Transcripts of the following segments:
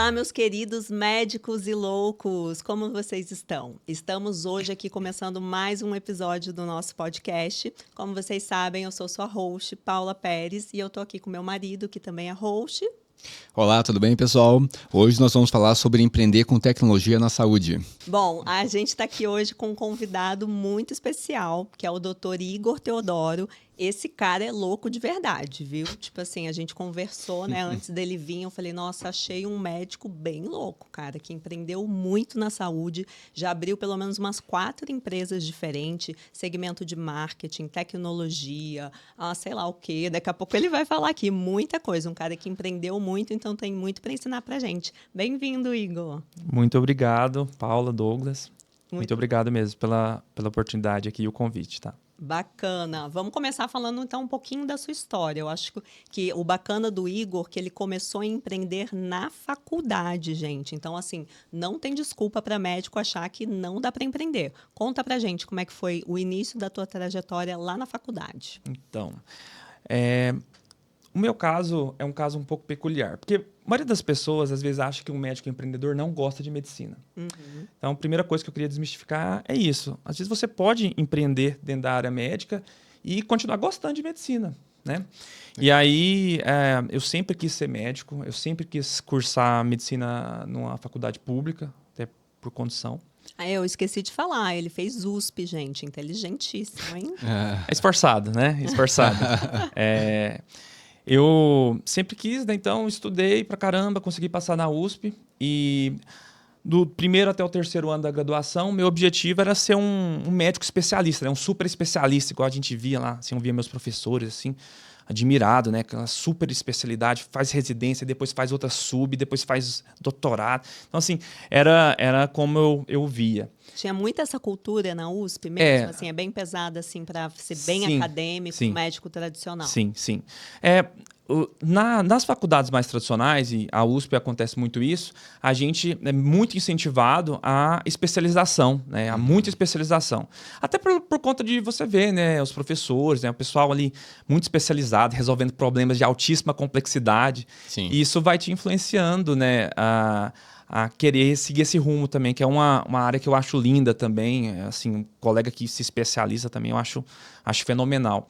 Olá, meus queridos médicos e loucos, como vocês estão? Estamos hoje aqui começando mais um episódio do nosso podcast. Como vocês sabem, eu sou sua host, Paula Pérez, e eu tô aqui com meu marido, que também é host. Olá, tudo bem, pessoal? Hoje nós vamos falar sobre empreender com tecnologia na saúde. Bom, a gente está aqui hoje com um convidado muito especial, que é o Dr. Igor Teodoro. Esse cara é louco de verdade, viu? Tipo assim, a gente conversou, né? Antes dele vir, eu falei, nossa, achei um médico bem louco, cara, que empreendeu muito na saúde, já abriu pelo menos umas 4 empresas diferentes, segmento de marketing, tecnologia, sei lá o quê. Daqui a pouco ele vai falar aqui muita coisa. Um cara que empreendeu muito, então tem muito para ensinar pra gente. Bem-vindo, Igor. Muito obrigado, Paula, Douglas. Muito obrigado mesmo pela oportunidade aqui e o convite, tá? Bacana. Vamos começar falando então um pouquinho da sua história. Eu acho que o bacana do Igor, que ele começou a empreender na faculdade, gente. Então, assim, não tem desculpa para médico achar que não dá para empreender. Conta pra gente como é que foi o início da tua trajetória lá na faculdade. Então, o meu caso é um caso um pouco peculiar, porque a maioria das pessoas às vezes acha que um médico empreendedor não gosta de medicina. Então, a primeira coisa que eu queria desmistificar é isso. Às vezes você pode empreender dentro da área médica e continuar gostando de medicina, né? E aí, eu sempre quis ser médico, eu sempre quis cursar medicina numa faculdade pública, até por condição. Eu esqueci de falar, ele fez USP, gente, inteligentíssimo, hein? Esforçado, né? Esforçado. Eu sempre quis, né? Então estudei pra caramba, consegui passar na USP e do primeiro até o terceiro ano da graduação, meu objetivo era ser um médico especialista, né? Um super especialista, igual a gente via lá, assim, eu via meus professores, assim, admirado, né? Aquela super especialidade, faz residência, depois faz outra depois faz doutorado. Então, assim, era como eu via. Tinha muito essa cultura na USP mesmo, assim, é bem pesada, assim, para ser bem acadêmico, médico tradicional. Sim. Nas faculdades mais tradicionais, e a USP acontece muito isso, a gente é muito incentivado à especialização, né? A muita especialização. Até por conta de você ver, né, os professores, né, o pessoal ali muito especializado, resolvendo problemas de altíssima complexidade. Sim. E isso vai te influenciando, né, a querer seguir esse rumo também, que é uma área que eu acho linda também. Assim, um colega que se especializa também, eu acho fenomenal.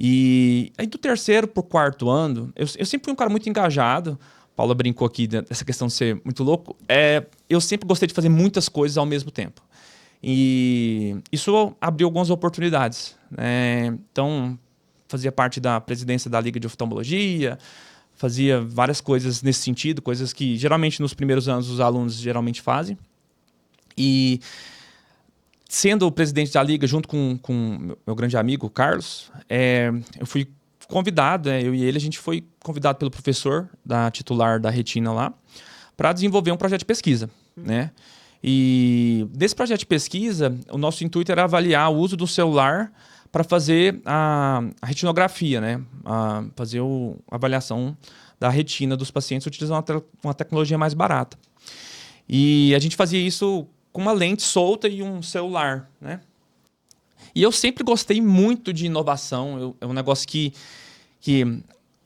E aí do terceiro pro quarto ano, eu sempre fui um cara muito engajado. Paula brincou aqui dessa questão de ser muito louco. Eu sempre gostei de fazer muitas coisas ao mesmo tempo. E isso abriu algumas oportunidades, né? Então, fazia parte da presidência da Liga de Oftalmologia, fazia várias coisas nesse sentido, coisas que geralmente nos primeiros anos os alunos geralmente fazem. E sendo o presidente da Liga, junto com meu grande amigo, o Carlos, eu fui convidado, eu e ele, a gente foi convidado pelo professor da titular da retina lá para desenvolver um projeto de pesquisa, né? E desse projeto de pesquisa, o nosso intuito era avaliar o uso do celular para fazer a retinografia, né? Fazer a avaliação da retina dos pacientes utilizando uma tecnologia mais barata. E a gente fazia isso com uma lente solta e um celular, né? E eu sempre gostei muito de inovação. É um negócio que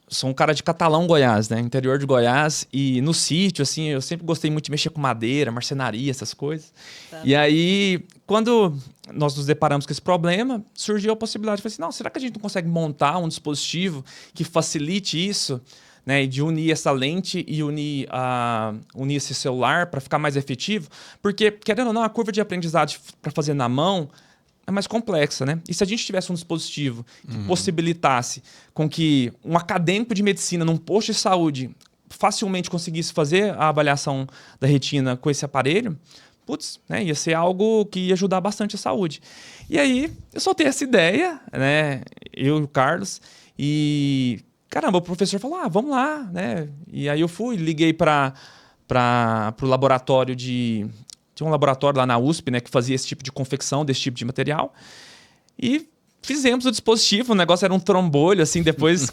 sou um cara de Catalão, Goiás, né? Interior de Goiás. E no sítio, assim, eu sempre gostei muito de mexer com madeira, marcenaria, essas coisas. Tá. E aí, quando nós nos deparamos com esse problema, surgiu a possibilidade. Eu falei assim, não, será que a gente não consegue montar um dispositivo que facilite isso? Né, de unir essa lente e unir esse celular para ficar mais efetivo, porque, querendo ou não, a curva de aprendizado para fazer na mão é mais complexa, né? E se a gente tivesse um dispositivo que possibilitasse com que um acadêmico de medicina num posto de saúde facilmente conseguisse fazer a avaliação da retina com esse aparelho, né, ia ser algo que ia ajudar bastante a saúde. E aí, eu soltei essa ideia, né, eu e o Carlos, e caramba, o professor falou, vamos lá, né? E aí eu fui, liguei para o laboratório tinha um laboratório lá na USP, né, que fazia esse tipo de confecção desse tipo de material. E fizemos o dispositivo, o negócio era um trombolho, assim, depois,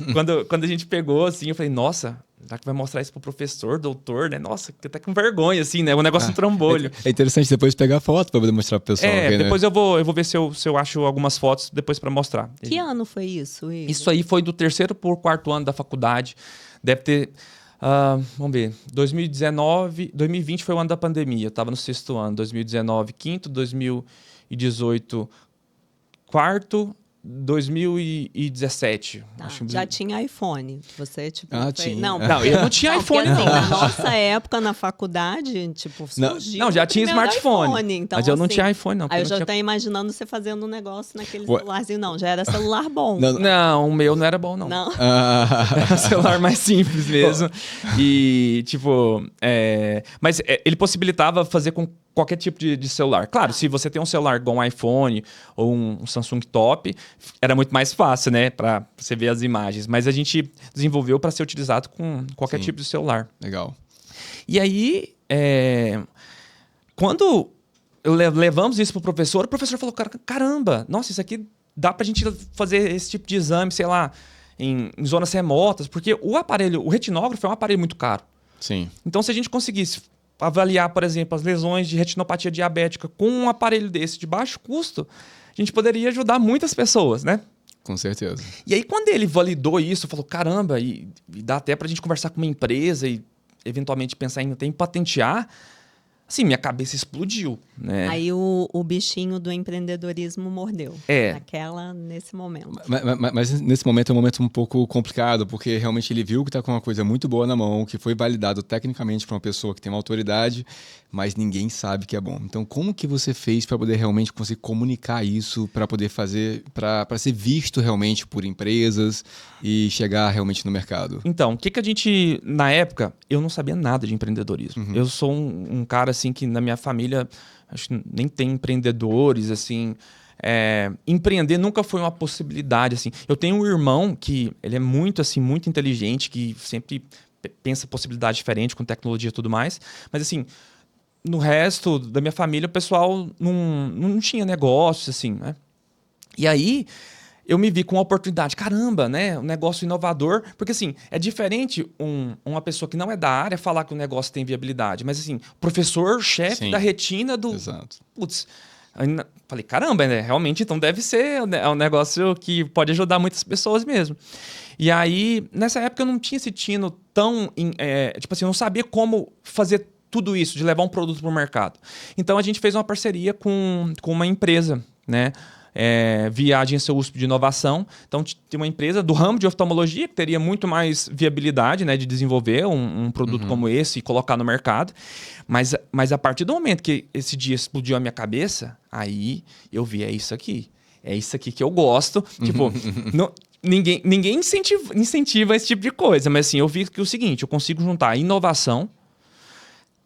quando a gente pegou, assim, eu falei, nossa, será que vai mostrar isso pro professor, doutor, né? Nossa, até com vergonha, assim, né? O negócio um trombolho. É interessante depois pegar foto para poder mostrar pro pessoal. Depois eu vou ver se eu acho algumas fotos depois para mostrar. Que ano foi isso, Igor? Isso aí foi do terceiro por quarto ano da faculdade. Deve ter Vamos ver. 2020 foi o ano da pandemia. Eu estava no 6º ano. 2019, 5º. 2018, 4º. 2017. Já tinha iPhone. Você, tipo... Tinha. Não, eu não tinha iPhone, porque, não. Assim, na nossa época, na faculdade, tipo, surgiu Não, já tinha smartphone. iPhone, então, mas eu não assim, tinha iPhone, não. Aí eu não já tinha... tô imaginando você fazendo um negócio naquele celularzinho. Não, já era celular bom. Não, o meu não era bom, não. Era um celular mais simples mesmo. E, tipo... Mas ele possibilitava fazer com qualquer tipo de celular. Claro, se você tem um celular igual um iPhone ou um Samsung Top, era muito mais fácil, né? Pra você ver as imagens. Mas a gente desenvolveu para ser utilizado com qualquer tipo de celular. Legal. E aí, quando levamos isso pro professor, o professor falou, caramba, nossa, isso aqui dá pra gente fazer esse tipo de exame, sei lá, em zonas remotas, porque o retinógrafo é um aparelho muito caro. Sim. Então, se a gente conseguisse avaliar, por exemplo, as lesões de retinopatia diabética com um aparelho desse de baixo custo, a gente poderia ajudar muitas pessoas, né? Com certeza. E aí, quando ele validou isso, falou, caramba, e dá até pra gente conversar com uma empresa e eventualmente pensar em até em patentear, assim, minha cabeça explodiu, né? Aí o bichinho do empreendedorismo mordeu. Nesse momento. Mas nesse momento é um momento um pouco complicado, porque realmente ele viu que está com uma coisa muito boa na mão, que foi validado tecnicamente por uma pessoa que tem uma autoridade, mas ninguém sabe que é bom. Então, como que você fez para poder realmente conseguir comunicar isso, para poder fazer, para ser visto realmente por empresas e chegar realmente no mercado? Então, o que a gente, na época, eu não sabia nada de empreendedorismo. Eu sou um cara, assim, que na minha família, acho que nem tem empreendedores, assim. Empreender nunca foi uma possibilidade, assim. Eu tenho um irmão que ele é muito, assim, muito inteligente, que sempre pensa possibilidade diferente com tecnologia e tudo mais. Mas, assim, no resto da minha família, o pessoal não tinha negócio, assim, né? E aí, eu me vi com uma oportunidade. Caramba, né? Um negócio inovador. Porque, assim, é diferente uma pessoa que não é da área falar que o negócio tem viabilidade. Mas, assim, professor, chefe da retina do... Exato. Putz, falei, caramba, né? Realmente, então deve ser um negócio que pode ajudar muitas pessoas mesmo. E aí, nessa época, eu não tinha esse tino tão... tipo assim, eu não sabia como fazer tudo isso, de levar um produto para o mercado. Então, a gente fez uma parceria com uma empresa, né? Via Agência USP de Inovação. Então, tem uma empresa do ramo de oftalmologia que teria muito mais viabilidade, né, de desenvolver um produto como esse e colocar no mercado. Mas a partir do momento que esse dia explodiu a minha cabeça, aí eu vi, é isso aqui. É isso aqui que eu gosto. Tipo, ninguém incentiva esse tipo de coisa. Mas assim, eu vi que é o seguinte, eu consigo juntar inovação,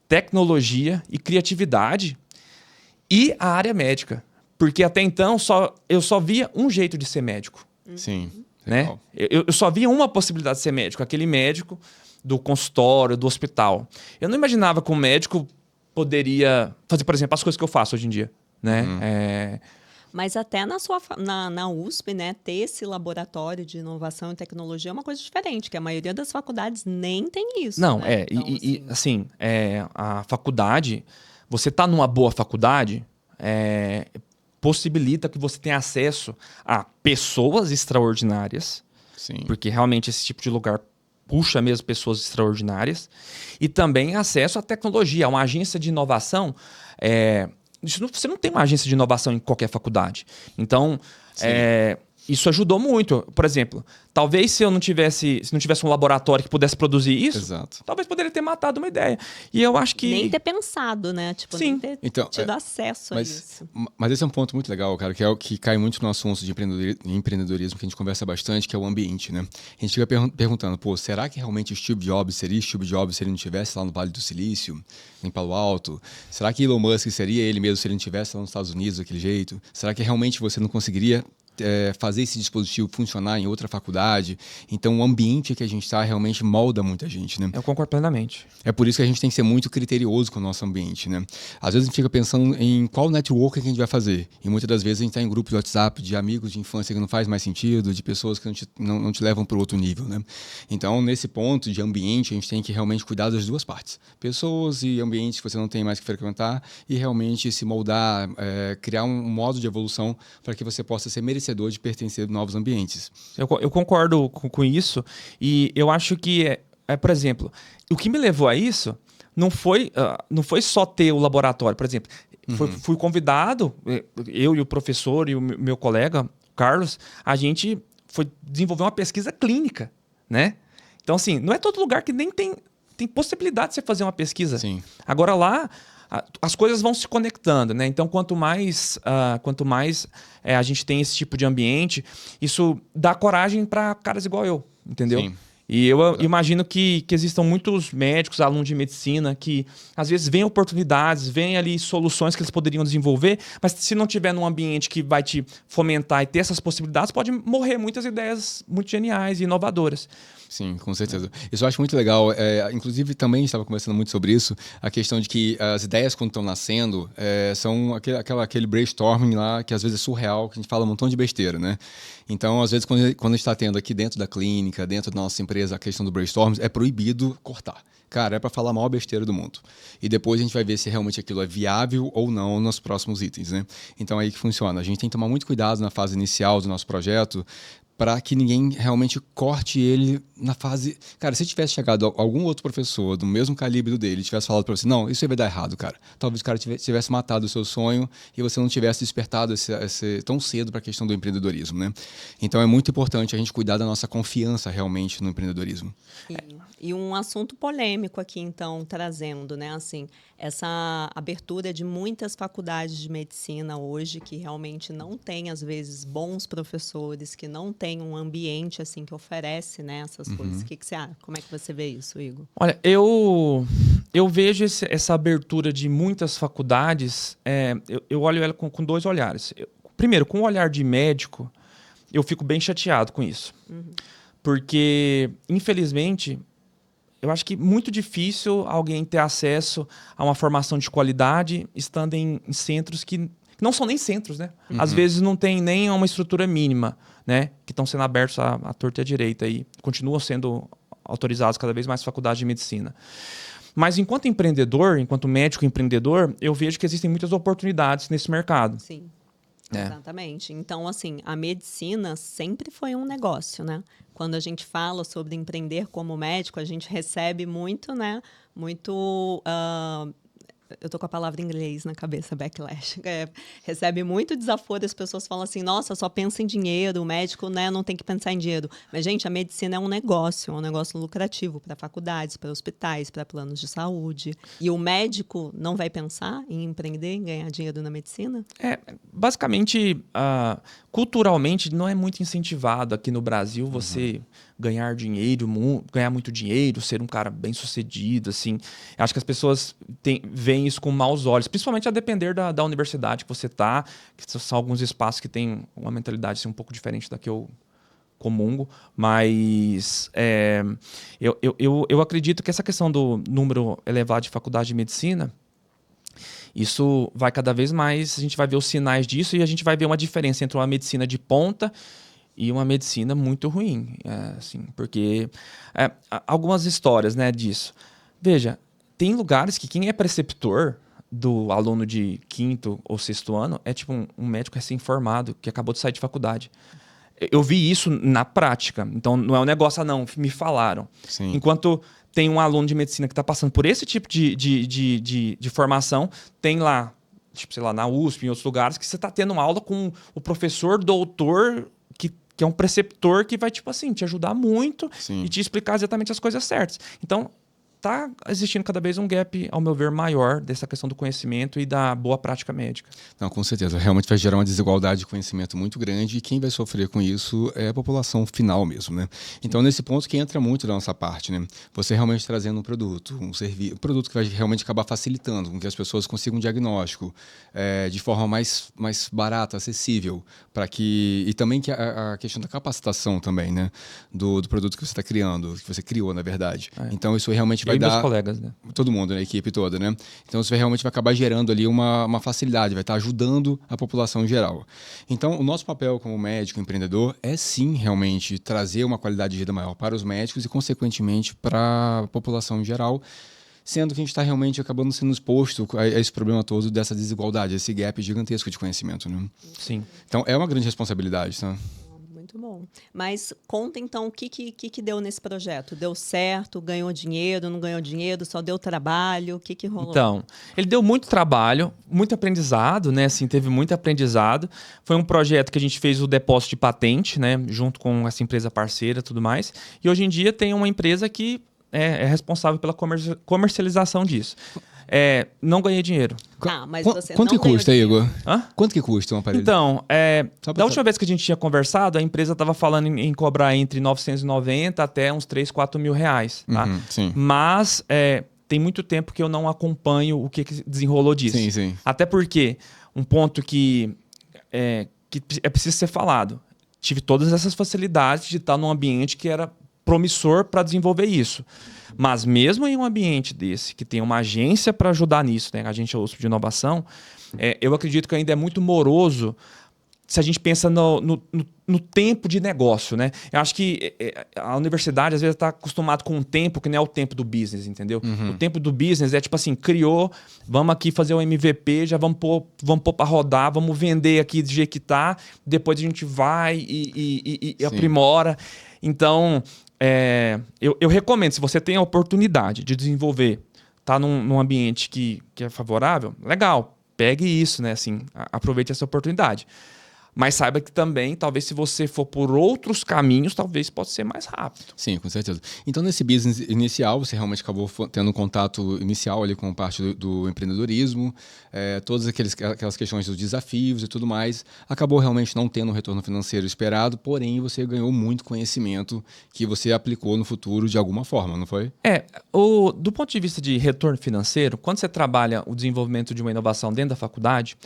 tecnologia e criatividade e a área médica. Porque até então eu só via um jeito de ser médico. Sim. Né? Eu só via uma possibilidade de ser médico, aquele médico do consultório, do hospital. Eu não imaginava que um médico poderia fazer, por exemplo, as coisas que eu faço hoje em dia. Né? Mas até na USP, né, ter esse laboratório de inovação e tecnologia é uma coisa diferente, que a maioria das faculdades nem tem isso. Não, né? Então, assim, a faculdade, você tá numa boa faculdade, possibilita que você tenha acesso a pessoas extraordinárias, Sim. Porque realmente esse tipo de lugar puxa mesmo pessoas extraordinárias, e também acesso à tecnologia, a uma agência de inovação. Você não tem uma agência de inovação em qualquer faculdade. Então, isso ajudou muito. Por exemplo, talvez se não tivesse um laboratório que pudesse produzir isso, Exato. talvez poderia ter matado uma ideia. E eu acho que... Nem ter pensado, né? Tipo, Sim. nem ter tido acesso a isso. Mas esse é um ponto muito legal, cara, que é o que cai muito no assunto de empreendedorismo, que a gente conversa bastante, que é o ambiente, né? A gente fica perguntando, será que realmente o Steve Jobs seria Steve Jobs se ele não estivesse lá no Vale do Silício, em Palo Alto? Será que Elon Musk seria ele mesmo se ele não estivesse lá nos Estados Unidos daquele jeito? Será que realmente você não conseguiria fazer esse dispositivo funcionar em outra faculdade? Então, o ambiente que a gente está realmente molda muita gente, né? Eu concordo plenamente. É por isso que a gente tem que ser muito criterioso com o nosso ambiente, né? Às vezes a gente fica pensando em qual network que a gente vai fazer. E muitas das vezes a gente está em grupos de WhatsApp de amigos de infância que não faz mais sentido, de pessoas que não te levam para outro nível, né? Então, nesse ponto de ambiente, a gente tem que realmente cuidar das duas partes. Pessoas e ambientes que você não tem mais que frequentar e realmente se moldar, criar um modo de evolução para que você possa ser merecedor de pertencer a novos ambientes. Eu concordo com isso, e eu acho que por exemplo, o que me levou a isso não foi só ter o laboratório. Por exemplo, fui convidado, eu e o professor e o meu colega, Carlos, a gente foi desenvolver uma pesquisa clínica, né? Então, assim, não é todo lugar que nem tem possibilidade de você fazer uma pesquisa. Sim. Agora lá, as coisas vão se conectando, né? Então, quanto mais a gente tem esse tipo de ambiente, isso dá coragem para caras igual eu, entendeu? Sim. E eu imagino que existam muitos médicos, alunos de medicina, que às vezes veem oportunidades, veem ali soluções que eles poderiam desenvolver, mas se não tiver num ambiente que vai te fomentar e ter essas possibilidades, pode morrer muitas ideias muito geniais e inovadoras. Sim, com certeza. Isso eu acho muito legal. Inclusive, também a gente estava conversando muito sobre isso, a questão de que as ideias, quando estão nascendo, são aquele brainstorming lá, que às vezes é surreal, que a gente fala um montão de besteira, né? Então, às vezes, quando a gente está tendo aqui dentro da clínica, dentro da nossa empresa, a questão do brainstorming, é proibido cortar. Cara, é para falar a maior besteira do mundo. E depois a gente vai ver se realmente aquilo é viável ou não nos próximos itens, né? Então, é aí que funciona. A gente tem que tomar muito cuidado na fase inicial do nosso projeto, para que ninguém realmente corte ele na fase... Cara, se tivesse chegado algum outro professor do mesmo calibre do dele e tivesse falado para você, não, isso aí vai dar errado, cara. Talvez o cara tivesse matado o seu sonho e você não tivesse despertado tão cedo para a questão do empreendedorismo, né? Então é muito importante a gente cuidar da nossa confiança realmente no empreendedorismo. E um assunto polêmico aqui, então, trazendo, né, assim, essa abertura de muitas faculdades de medicina hoje que realmente não tem, às vezes, bons professores, que não tem um ambiente, assim, que oferece, né, essas coisas. O que você acha? Como é que você vê isso, Igor? Olha, eu vejo essa abertura de muitas faculdades, eu olho ela com dois olhares. Primeiro, com o olhar de médico, eu fico bem chateado com isso. Porque, infelizmente, eu acho que é muito difícil alguém ter acesso a uma formação de qualidade estando em centros que não são nem centros, né? Às vezes não tem nem uma estrutura mínima, né? Que estão sendo abertos à torta e à direita e continuam sendo autorizados cada vez mais faculdades de medicina. Mas enquanto empreendedor, enquanto médico empreendedor, eu vejo que existem muitas oportunidades nesse mercado. Sim. Exatamente. Então, assim, a medicina sempre foi um negócio, né? Quando a gente fala sobre empreender como médico, a gente recebe muito, né? Eu tô com a palavra em inglês na cabeça, backlash. Recebe muito desaforo, as pessoas falam assim, nossa, só pensa em dinheiro, o médico, né, não tem que pensar em dinheiro. Mas, gente, a medicina é um negócio lucrativo para faculdades, para hospitais, para planos de saúde. E o médico não vai pensar em empreender, em ganhar dinheiro na medicina? Basicamente, culturalmente, não é muito incentivado aqui no Brasil você ganhar dinheiro, ganhar muito dinheiro, ser um cara bem-sucedido, assim. Acho que as pessoas veem isso com maus olhos, principalmente a depender da universidade que você está, que são alguns espaços que têm uma mentalidade assim, um pouco diferente da que eu comungo, mas eu acredito que essa questão do número elevado de faculdade de medicina, isso vai cada vez mais, a gente vai ver os sinais disso e a gente vai ver uma diferença entre uma medicina de ponta e uma medicina muito ruim, assim, porque algumas histórias, né, disso. Veja, tem lugares que quem é preceptor do aluno de 5º ou 6º ano é tipo um médico recém-formado que acabou de sair de faculdade. Eu vi isso na prática, então não é um negócio, não, me falaram. Sim. Enquanto tem um aluno de medicina que está passando por esse tipo de formação, tem lá, tipo, sei lá, na USP, em outros lugares, que você está tendo uma aula com o professor, doutor, que é um preceptor que vai, tipo assim, te ajudar muito. Sim. E te explicar exatamente as coisas certas. Então, está existindo cada vez um gap, ao meu ver, maior dessa questão do conhecimento e da boa prática médica. Não, com certeza. Realmente vai gerar uma desigualdade de conhecimento muito grande e quem vai sofrer com isso é a população final mesmo, né? Então, nesse ponto que entra muito da nossa parte, né? Você realmente trazendo um produto, um produto que vai realmente acabar facilitando com que as pessoas consigam um diagnóstico de forma mais barata, acessível, para que... E também que a questão da capacitação também, né? Do produto que você está criando, que você criou, na verdade. Então, isso realmente vai dar... meus colegas, né? Todo mundo, né? A equipe toda, né? Então, isso realmente vai acabar gerando ali uma facilidade, vai estar ajudando a população em geral. Então, o nosso papel como médico empreendedor é sim, realmente, trazer uma qualidade de vida maior para os médicos e, consequentemente, para a população em geral, sendo que a gente está realmente acabando sendo exposto a esse problema todo dessa desigualdade, esse gap gigantesco de conhecimento, né? Sim. Então, é uma grande responsabilidade, tá? Muito bom. Mas conta então o que deu nesse projeto. Deu certo? Ganhou dinheiro? Não ganhou dinheiro? Só deu trabalho? O que rolou? Então, ele deu muito trabalho, muito aprendizado, né? Assim, teve muito aprendizado. Foi um projeto que a gente fez o depósito de patente, né? Junto com essa empresa parceira e tudo mais. E hoje em dia tem uma empresa que é responsável pela comercialização disso. Não ganhei dinheiro. Mas você Quanto não que custa, ganhou Igor? Hã? Quanto que custa um aparelho? Então, Só pra da última vez que a gente tinha conversado, a empresa estava falando em cobrar entre 990 até uns 3, 4 mil reais. Tá? Sim. Mas tem muito tempo que eu não acompanho o que desenrolou disso. Sim. Até porque um ponto que é preciso ser falado. Tive todas essas facilidades de estar num ambiente que era promissor para desenvolver isso. Mas mesmo em um ambiente desse, que tem uma agência para ajudar nisso, né? A agência USP de inovação, eu acredito que ainda é muito moroso se a gente pensa no tempo de negócio, né? Eu acho que a universidade às vezes está acostumada com um tempo que não é o tempo do business, entendeu? O tempo do business é tipo assim, criou, vamos aqui fazer o MVP, já vamos pôr para rodar, vamos vender aqui do jeito que tá, depois a gente vai e aprimora. Então, eu recomendo, se você tem a oportunidade de desenvolver, tá num ambiente que é favorável, legal, pegue isso, né? Assim, aproveite essa oportunidade. Mas saiba que também, talvez se você for por outros caminhos, talvez possa ser mais rápido. Sim, com certeza. Então, nesse business inicial, você realmente acabou tendo um contato inicial ali com parte do empreendedorismo, todas aquelas questões dos desafios e tudo mais. Acabou realmente não tendo um retorno financeiro esperado, porém você ganhou muito conhecimento que você aplicou no futuro de alguma forma, não foi? Do ponto de vista de retorno financeiro, quando você trabalha o desenvolvimento de uma inovação dentro da faculdade,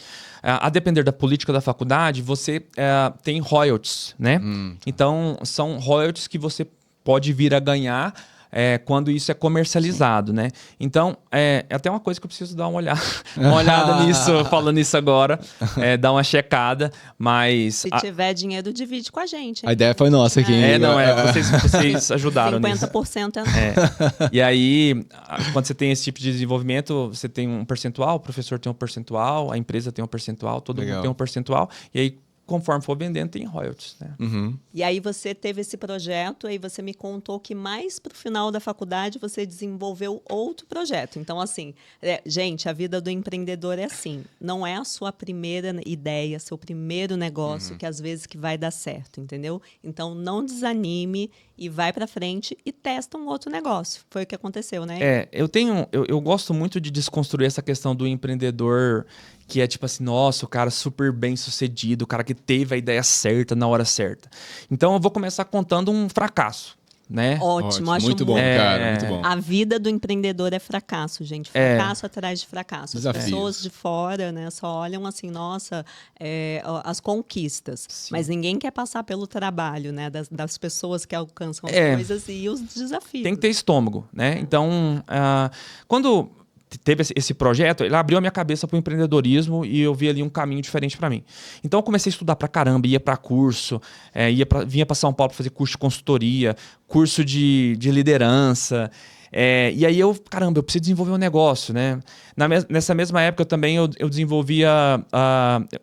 a depender da política da faculdade, você tem royalties, né? Então, são royalties que você pode vir a ganhar quando isso é comercializado, né? Então, é até uma coisa que eu preciso dar uma olhada nisso, falando isso agora, dar uma checada, mas... Se tiver dinheiro, divide com a gente. Hein? A ideia foi nossa aqui. Vocês ajudaram 50% nisso. E aí, quando você tem esse tipo de desenvolvimento, você tem um percentual, o professor tem um percentual, a empresa tem um percentual, todo mundo tem um percentual, e aí, conforme for vendendo, tem royalties, né? E aí você teve esse projeto, aí você me contou que mais pro final da faculdade você desenvolveu outro projeto. Então, assim, gente, a vida do empreendedor é assim. Não é a sua primeira ideia, seu primeiro negócio que às vezes que vai dar certo, entendeu? Então, não desanime e vai para frente e testa um outro negócio. Foi o que aconteceu, né? Eu gosto muito de desconstruir essa questão do empreendedor que é tipo assim, nossa, o cara super bem sucedido, o cara que teve a ideia certa na hora certa. Então eu vou começar contando um fracasso, né? Ótimo, acho muito bom, cara, muito bom. A vida do empreendedor é fracasso, gente. Fracasso atrás de fracasso. Desafios. As pessoas de fora, né, só olham assim, nossa, as conquistas. Sim. Mas ninguém quer passar pelo trabalho, né, das pessoas que alcançam as coisas e os desafios. Tem que ter estômago, né? Então, quando teve esse projeto, ele abriu a minha cabeça para o empreendedorismo e eu vi ali um caminho diferente para mim. Então eu comecei a estudar pra caramba, ia para curso, vinha para São Paulo para fazer curso de consultoria, curso de liderança. E aí eu preciso desenvolver um negócio, né? Nessa mesma época também eu desenvolvia,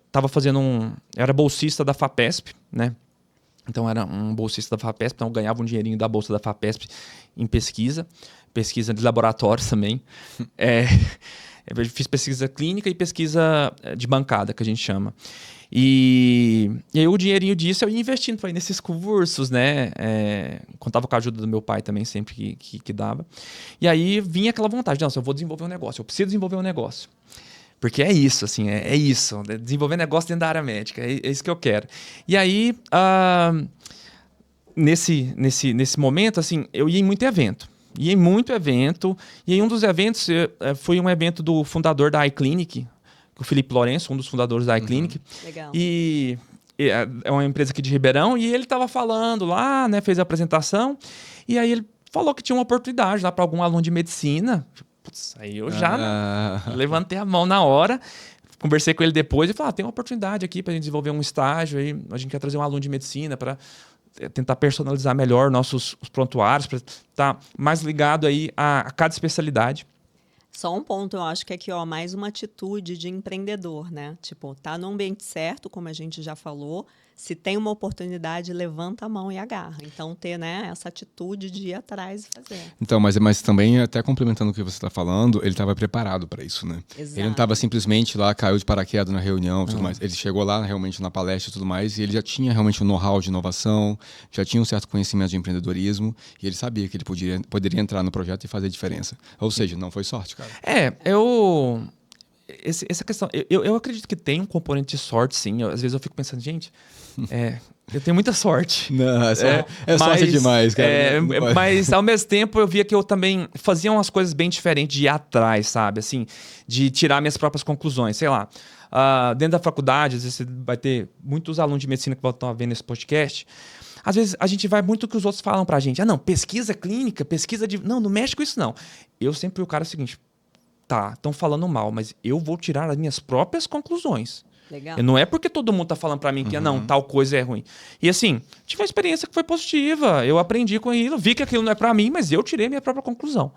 estava fazendo era bolsista da FAPESP, né? Então era um bolsista da FAPESP, então eu ganhava um dinheirinho da bolsa da FAPESP em pesquisa de laboratórios também. Eu fiz pesquisa clínica e pesquisa de bancada, que a gente chama. E aí o dinheirinho disso eu ia investindo para ir nesses cursos, né? Contava com a ajuda do meu pai também, sempre que dava. E aí vinha aquela vontade, não, eu vou desenvolver um negócio, eu preciso desenvolver um negócio. Porque é isso, assim, é isso. Desenvolver negócio dentro da área médica, é isso que eu quero. E aí, nesse momento, assim, eu ia em muito evento. E em um dos eventos foi um evento do fundador da iClinic, o Felipe Lourenço, um dos fundadores da iClinic. Legal. E é uma empresa aqui de Ribeirão, e ele estava falando lá, né, fez a apresentação, e aí ele falou que tinha uma oportunidade lá para algum aluno de medicina. Putz, aí eu já levantei a mão na hora, conversei com ele depois e falei, tem uma oportunidade aqui para a gente desenvolver um estágio, aí a gente quer trazer um aluno de medicina para tentar personalizar melhor os prontuários, para estar mais ligado aí a cada especialidade. Só um ponto, eu acho que aqui, ó, mais uma atitude de empreendedor, né? Tipo, tá no ambiente certo, como a gente já falou. Se tem uma oportunidade, levanta a mão e agarra. Então, ter, né, essa atitude de ir atrás e fazer. Então, mas também, até complementando o que você está falando, ele estava preparado para isso, né? Exato. Ele não estava simplesmente lá, caiu de paraquedas na reunião e tudo mais. Ele chegou lá realmente na palestra e tudo mais, e ele já tinha realmente um know-how de inovação, já tinha um certo conhecimento de empreendedorismo, e ele sabia que ele poderia entrar no projeto e fazer diferença. Ou seja, não foi sorte, cara. Essa questão, eu acredito que tem um componente de sorte, sim. Às vezes eu fico pensando, gente, eu tenho muita sorte. Não, sorte demais, cara. Mas, ao mesmo tempo, eu via que eu também fazia umas coisas bem diferentes de ir atrás, sabe? Assim, de tirar minhas próprias conclusões. Sei lá, dentro da faculdade, às vezes você vai ter muitos alunos de medicina que vão estar vendo esse podcast. Às vezes a gente vai muito o que os outros falam pra gente. Não, pesquisa clínica, pesquisa de... Não mexe com isso, não. Eu sempre o cara é o seguinte... Tá, estão falando mal, mas eu vou tirar as minhas próprias conclusões. Legal. Não é porque todo mundo tá falando pra mim que não, tal coisa é ruim. E assim, tive uma experiência que foi positiva, eu aprendi com aquilo, vi que aquilo não é pra mim, mas eu tirei minha própria conclusão.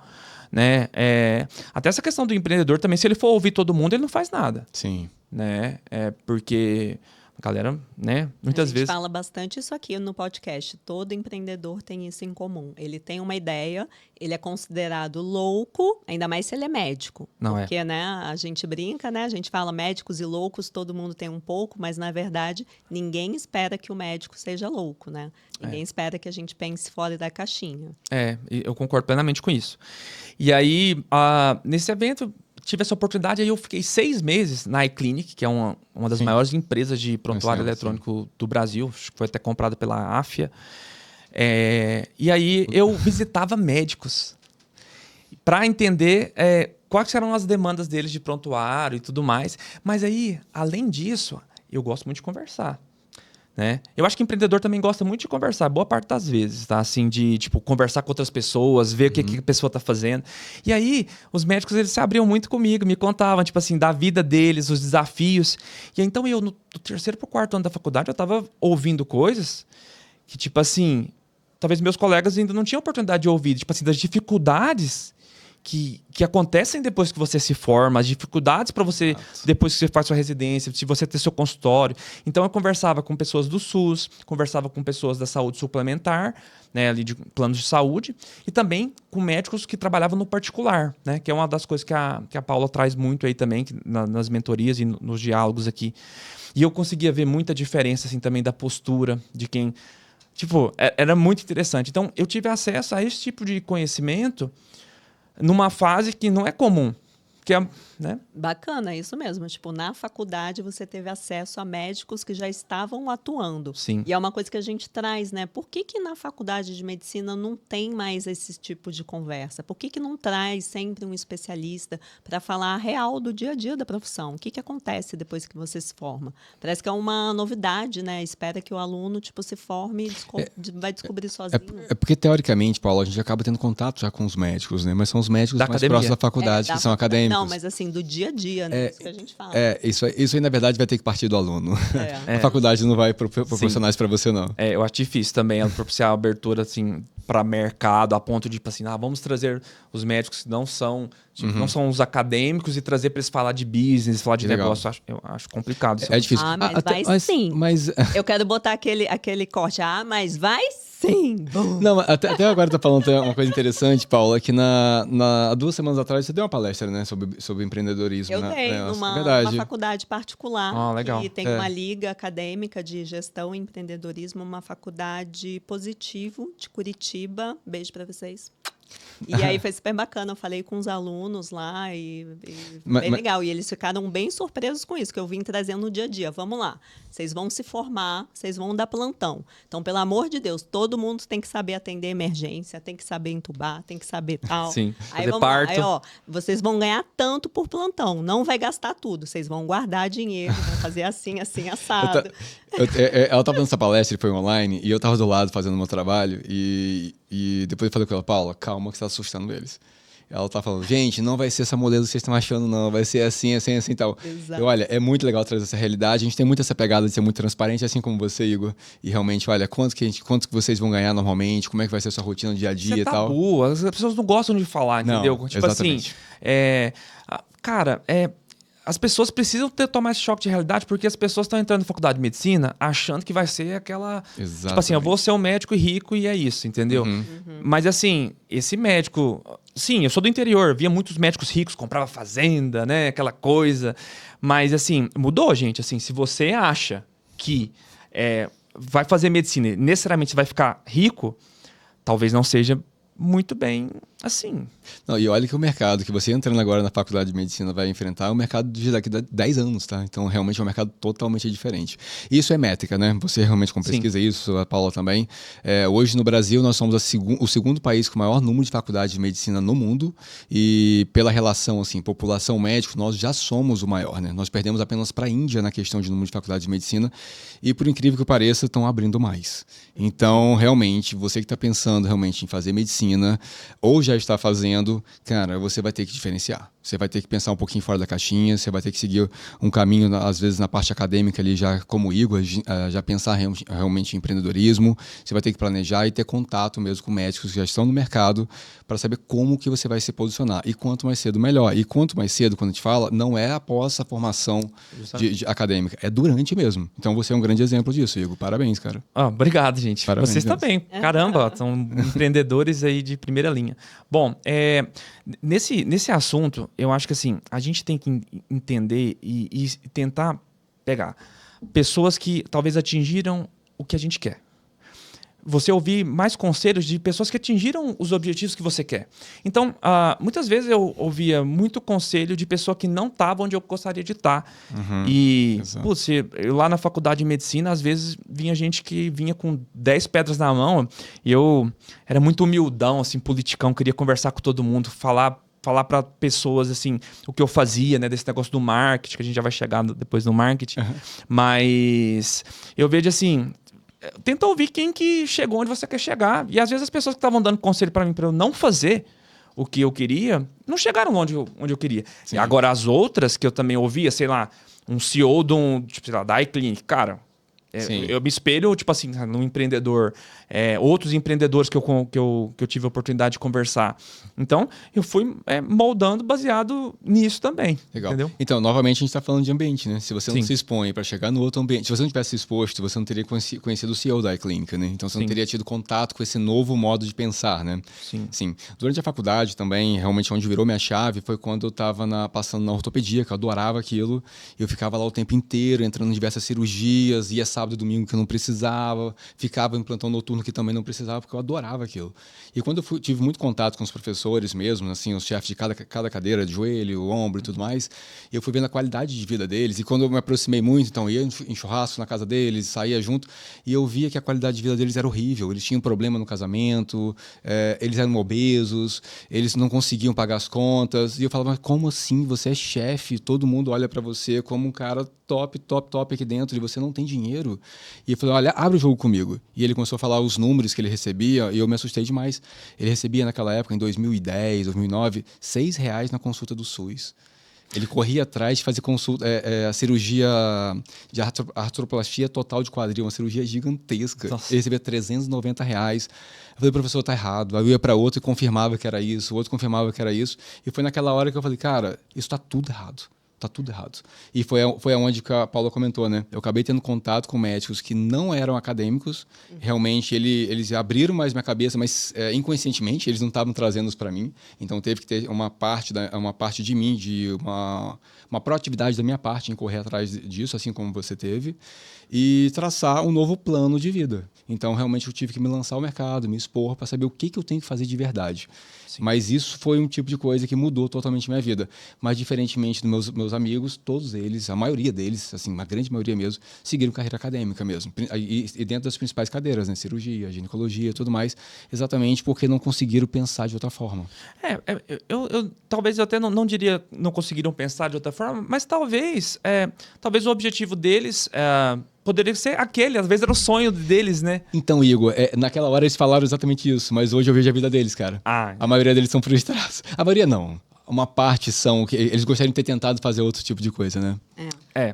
Né? Até essa questão do empreendedor também, se ele for ouvir todo mundo, ele não faz nada. Sim. Né? Porque a galera, né, muitas vezes... A gente fala bastante isso aqui no podcast. Todo empreendedor tem isso em comum. Ele tem uma ideia, ele é considerado louco, ainda mais se ele é médico. Porque, né, a gente brinca, né? A gente fala médicos e loucos, todo mundo tem um pouco, mas, na verdade, ninguém espera que o médico seja louco, né? Ninguém espera que a gente pense fora da caixinha. Eu concordo plenamente com isso. E aí, nesse evento... Tive essa oportunidade, aí eu fiquei 6 meses na iClinic, que é uma das maiores empresas de prontuário eletrônico do Brasil. Acho que foi até comprada pela Afia. E aí eu visitava médicos para entender quais eram as demandas deles de prontuário e tudo mais. Mas aí, além disso, eu gosto muito de conversar. Né? Eu acho que empreendedor também gosta muito de conversar, boa parte das vezes, tá? Assim, de tipo, conversar com outras pessoas, ver o que a pessoa tá fazendo. E aí, os médicos, eles se abriam muito comigo, me contavam, tipo assim, da vida deles, os desafios. E aí, então, eu, no 3º pro 4º ano da faculdade, eu tava ouvindo coisas que, tipo assim, talvez meus colegas ainda não tinham oportunidade de ouvir, tipo assim, das dificuldades que acontecem depois que você se forma, as dificuldades para você, depois que você faz sua residência, se você ter seu consultório. Então, eu conversava com pessoas do SUS, conversava com pessoas da saúde suplementar, né, ali de planos de saúde, e também com médicos que trabalhavam no particular, né, que é uma das coisas que a Paula traz muito aí também, nas mentorias e nos diálogos aqui. E eu conseguia ver muita diferença, assim, também da postura de quem... Tipo, era muito interessante. Então, eu tive acesso a esse tipo de conhecimento numa fase que não é comum. Que é, né? Bacana, é isso mesmo. Tipo, na faculdade você teve acesso a médicos que já estavam atuando. Sim. E é uma coisa que a gente traz, né? Por que na faculdade de medicina não tem mais esse tipo de conversa? Por que não traz sempre um especialista para falar a real do dia a dia da profissão? O que acontece depois que você se forma? Parece que é uma novidade, né? Espera que o aluno, tipo, se forme e vai descobrir sozinho. É porque, teoricamente, Paulo, a gente acaba tendo contato já com os médicos, né? Mas são os médicos mais próximos da faculdade, que são acadêmicos. Não, mas assim, do dia a dia, né? Isso que a gente fala. Isso aí, na verdade, vai ter que partir do aluno. A faculdade não vai proporcionar isso para você, não. Eu acho difícil também ela propiciar a abertura, assim, para mercado, a ponto de, tipo assim, vamos trazer os médicos que não são, tipo, não são os acadêmicos e trazer para eles falar de business, falar de negócio. Eu acho complicado isso. É difícil. Mas vai sim. Eu quero botar aquele corte. Mas vai sim. Não, até agora tá falando uma coisa interessante, Paula, que há 2 semanas atrás você deu uma palestra, né, sobre empreendedorismo. Eu dei numa faculdade particular. Legal. Que tem uma liga acadêmica de gestão e empreendedorismo, uma faculdade Positivo de Curitiba. Beijo para vocês. E aí foi super bacana, eu falei com os alunos lá e bem legal. E eles ficaram bem surpresos com isso, que eu vim trazendo no dia a dia. Vamos lá, vocês vão se formar, vocês vão dar plantão. Então, pelo amor de Deus, todo mundo tem que saber atender emergência, tem que saber entubar, tem que saber tal. Sim, aí fazer parto. Aí, vocês vão ganhar tanto por plantão, não vai gastar tudo. Vocês vão guardar dinheiro, vão fazer assim, assado. Ela estava nessa palestra, foi online, e eu estava do lado fazendo o meu trabalho, e depois eu falei com ela, Paula, calma que você está assustando eles. Ela tá falando, gente, não vai ser essa modelo que vocês estão achando, não. Vai ser assim, assim, assim e tal. Exato. E olha, é muito legal trazer essa realidade. A gente tem muito essa pegada de ser muito transparente, assim como você, Igor. E realmente, olha, quanto que vocês vão ganhar normalmente, como é que vai ser a sua rotina no dia a dia Isso é e tal. tabu, as pessoas não gostam de falar, entendeu? Não, Tipo exatamente. assim, cara, as pessoas precisam tomar esse choque de realidade porque as pessoas estão entrando na faculdade de medicina achando que vai ser aquela... Exatamente. Tipo assim, eu vou ser um médico rico e é isso, entendeu? Mas assim, esse médico... Sim, eu sou do interior, via muitos médicos ricos, comprava fazenda, né? Aquela coisa. Mas assim, mudou, gente. Assim, se você acha que vai fazer medicina e necessariamente vai ficar rico, talvez não seja muito bem assim. Não, e olha que o mercado que você entrando agora na faculdade de medicina vai enfrentar é um mercado de daqui a 10 anos, tá? Então, realmente é um mercado totalmente diferente. Isso é métrica, né? Você realmente com pesquisa isso, a Paula também. Hoje no Brasil, nós somos o segundo país com o maior número de faculdades de medicina no mundo e pela relação, assim, população-médico, nós já somos o maior, né? Nós perdemos apenas para a Índia na questão de número de faculdades de medicina e, por incrível que pareça, estão abrindo mais. Então, realmente, você que está pensando realmente em fazer medicina ou já está fazendo, cara, você vai ter que diferenciar. Você vai ter que pensar um pouquinho fora da caixinha, você vai ter que seguir um caminho, às vezes, na parte acadêmica ali, já como o Igor, já pensar realmente em empreendedorismo. Você vai ter que planejar e ter contato mesmo com médicos que já estão no mercado para saber como que você vai se posicionar. E quanto mais cedo, melhor. E quanto mais cedo, quando a gente fala, não é após a formação acadêmica, é durante mesmo. Então, você é um grande exemplo disso, Igor. Parabéns, cara. Obrigado, gente. Parabéns, Vocês também. Caramba, são empreendedores aí de primeira linha. Bom, nesse assunto, eu acho que assim, a gente tem que entender e tentar pegar pessoas que talvez atingiram o que a gente quer. Você ouvir mais conselhos de pessoas que atingiram os objetivos que você quer. Então, muitas vezes eu ouvia muito conselho de pessoa que não estava onde eu gostaria de estar. E, putz, eu lá na faculdade de medicina, às vezes vinha gente que vinha com 10 pedras na mão e eu era muito humildão, assim, politicão, queria conversar com todo mundo, falar para pessoas, assim, o que eu fazia, né, desse negócio do marketing, que a gente já vai chegar depois no marketing. Mas eu vejo assim... Tenta ouvir quem que chegou onde você quer chegar. E às vezes as pessoas que estavam dando conselho para mim para eu não fazer o que eu queria, não chegaram onde eu queria. E agora as outras que eu também ouvia, sei lá, um CEO da iClinic, cara, eu me espelho, tipo assim, num empreendedor, outros empreendedores que eu tive a oportunidade de conversar. Então, eu fui moldando baseado nisso também. Legal. Entendeu? Então, novamente, a gente está falando de ambiente, né? Se você não se expõe para chegar no outro ambiente, se você não tivesse se exposto, você não teria conhecido o CEO da iClinic, né? Então, você não teria tido contato com esse novo modo de pensar, né? Sim. Durante a faculdade também, realmente, onde virou minha chave foi quando eu estava passando na ortopedia, que eu adorava aquilo. Eu ficava lá o tempo inteiro, entrando em diversas cirurgias, ia sábado e domingo que eu não precisava, ficava em plantão noturno que também não precisava, porque eu adorava aquilo. E quando eu tive muito contato com os professores mesmo, assim, os chefes de cada cadeira, de joelho, ombro e tudo mais, eu fui vendo a qualidade de vida deles. E quando eu me aproximei muito, então ia em churrasco na casa deles, saía junto, e eu via que a qualidade de vida deles era horrível. Eles tinham problema no casamento, eles eram obesos, eles não conseguiam pagar as contas. E eu falava, mas como assim? Você é chefe, todo mundo olha para você como um cara top aqui dentro e você não tem dinheiro. E eu falei, olha, abre o jogo comigo. E ele começou a falar os números que ele recebia e eu me assustei demais. Ele recebia naquela época, em 2010, 2009, R$6 na consulta do SUS. Ele corria atrás de fazer a cirurgia de artroplastia total de quadril, uma cirurgia gigantesca. Nossa. Ele recebia R$390. Eu falei, professor, tá errado. Aí eu ia para outro e confirmava que era isso, o outro confirmava que era isso. E foi naquela hora que eu falei, cara, isso tá tudo errado. Tá tudo errado. E foi aonde que a Paula comentou, né? Eu acabei tendo contato com médicos que não eram acadêmicos. Realmente, eles abriram mais minha cabeça, mas inconscientemente, eles não estavam trazendo isso para mim. Então, teve que ter uma parte de mim, de uma proatividade da minha parte em correr atrás disso, assim como você teve, e traçar um novo plano de vida. Então, realmente, eu tive que me lançar ao mercado, me expor para saber o que eu tenho que fazer de verdade. Sim. Mas isso foi um tipo de coisa que mudou totalmente minha vida. Mas, diferentemente dos meus meus amigos, todos eles, a maioria deles, assim, uma grande maioria mesmo, seguiram carreira acadêmica mesmo. E dentro das principais cadeiras, né? Cirurgia, ginecologia, tudo mais, exatamente porque não conseguiram pensar de outra forma. Talvez eu até não diria não conseguiram pensar de outra forma, mas talvez o objetivo deles poderia ser aquele, às vezes era o sonho deles, né? Então, Igor, naquela hora eles falaram exatamente isso, mas hoje eu vejo a vida deles, cara. A maioria deles são frustrados. A maioria não. Uma parte são que eles gostariam de ter tentado fazer outro tipo de coisa, né?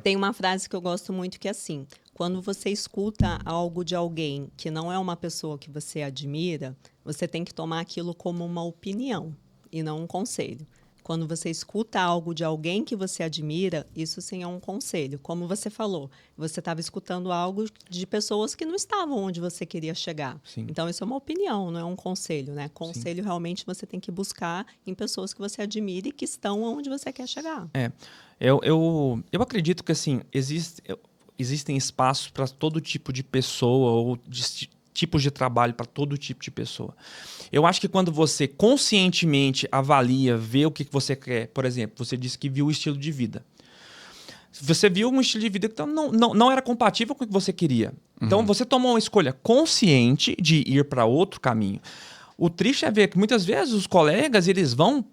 Tem uma frase que eu gosto muito que é assim: quando você escuta algo de alguém que não é uma pessoa que você admira, você tem que tomar aquilo como uma opinião e não um conselho. Quando você escuta algo de alguém que você admira, isso sim é um conselho. Como você falou, você estava escutando algo de pessoas que não estavam onde você queria chegar. Sim. Então, isso é uma opinião, não é um conselho, né? Conselho, sim, realmente você tem que buscar em pessoas que você admira e que estão onde você quer chegar. Eu acredito que, assim, existem espaços para todo tipo de pessoa ou tipos de trabalho para todo tipo de pessoa. Eu acho que quando você conscientemente avalia, vê o que você quer, por exemplo, você disse que viu o estilo de vida. Você viu um estilo de vida que não era compatível com o que você queria. Então, você tomou uma escolha consciente de ir para outro caminho. O triste é ver que muitas vezes os colegas, eles vão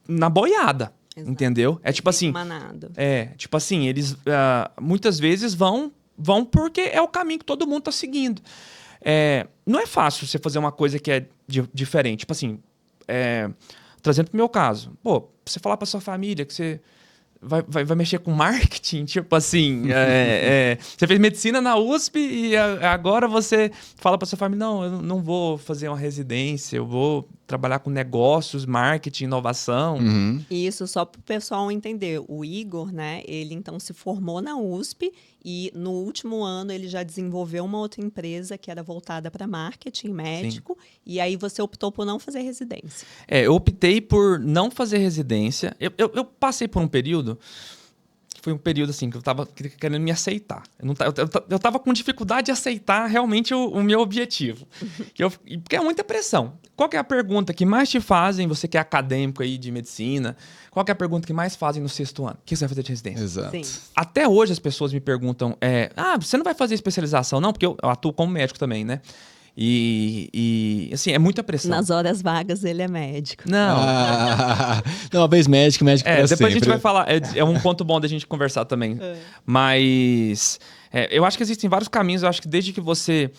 na boiada. Exato. Entendeu? É tipo assim... Manado. Tipo assim, eles muitas vezes vão porque é o caminho que todo mundo está seguindo. Não é fácil você fazer uma coisa que é diferente. Tipo assim, trazendo pro meu caso. Pô, você falar pra sua família que você vai mexer com marketing, tipo assim, você fez medicina na USP e agora você fala pra sua família, não, eu não vou fazer uma residência, eu vou trabalhar com negócios, marketing, inovação. Isso, só para o pessoal entender. O Igor, né, ele então se formou na USP e no último ano ele já desenvolveu uma outra empresa que era voltada para marketing médico. Sim. E aí você optou por não fazer residência. Eu optei por não fazer residência. Eu passei por um período... Foi um período assim que eu tava querendo me aceitar. Eu tava com dificuldade de aceitar realmente o meu objetivo. Porque é muita pressão. Qual que é a pergunta que mais te fazem, você que é acadêmico aí de medicina, qual que é a pergunta que mais fazem no 6º ano? O que você vai fazer de residência? Exato. Sim. Até hoje as pessoas me perguntam, você não vai fazer especialização não? Porque eu atuo como médico também, né? E assim, é muita pressão. Nas horas vagas ele é médico. Não. Uma vez médico pra depois sempre. A gente vai falar. É um ponto bom da gente conversar também. Mas eu acho que existem vários caminhos. Eu acho que desde que você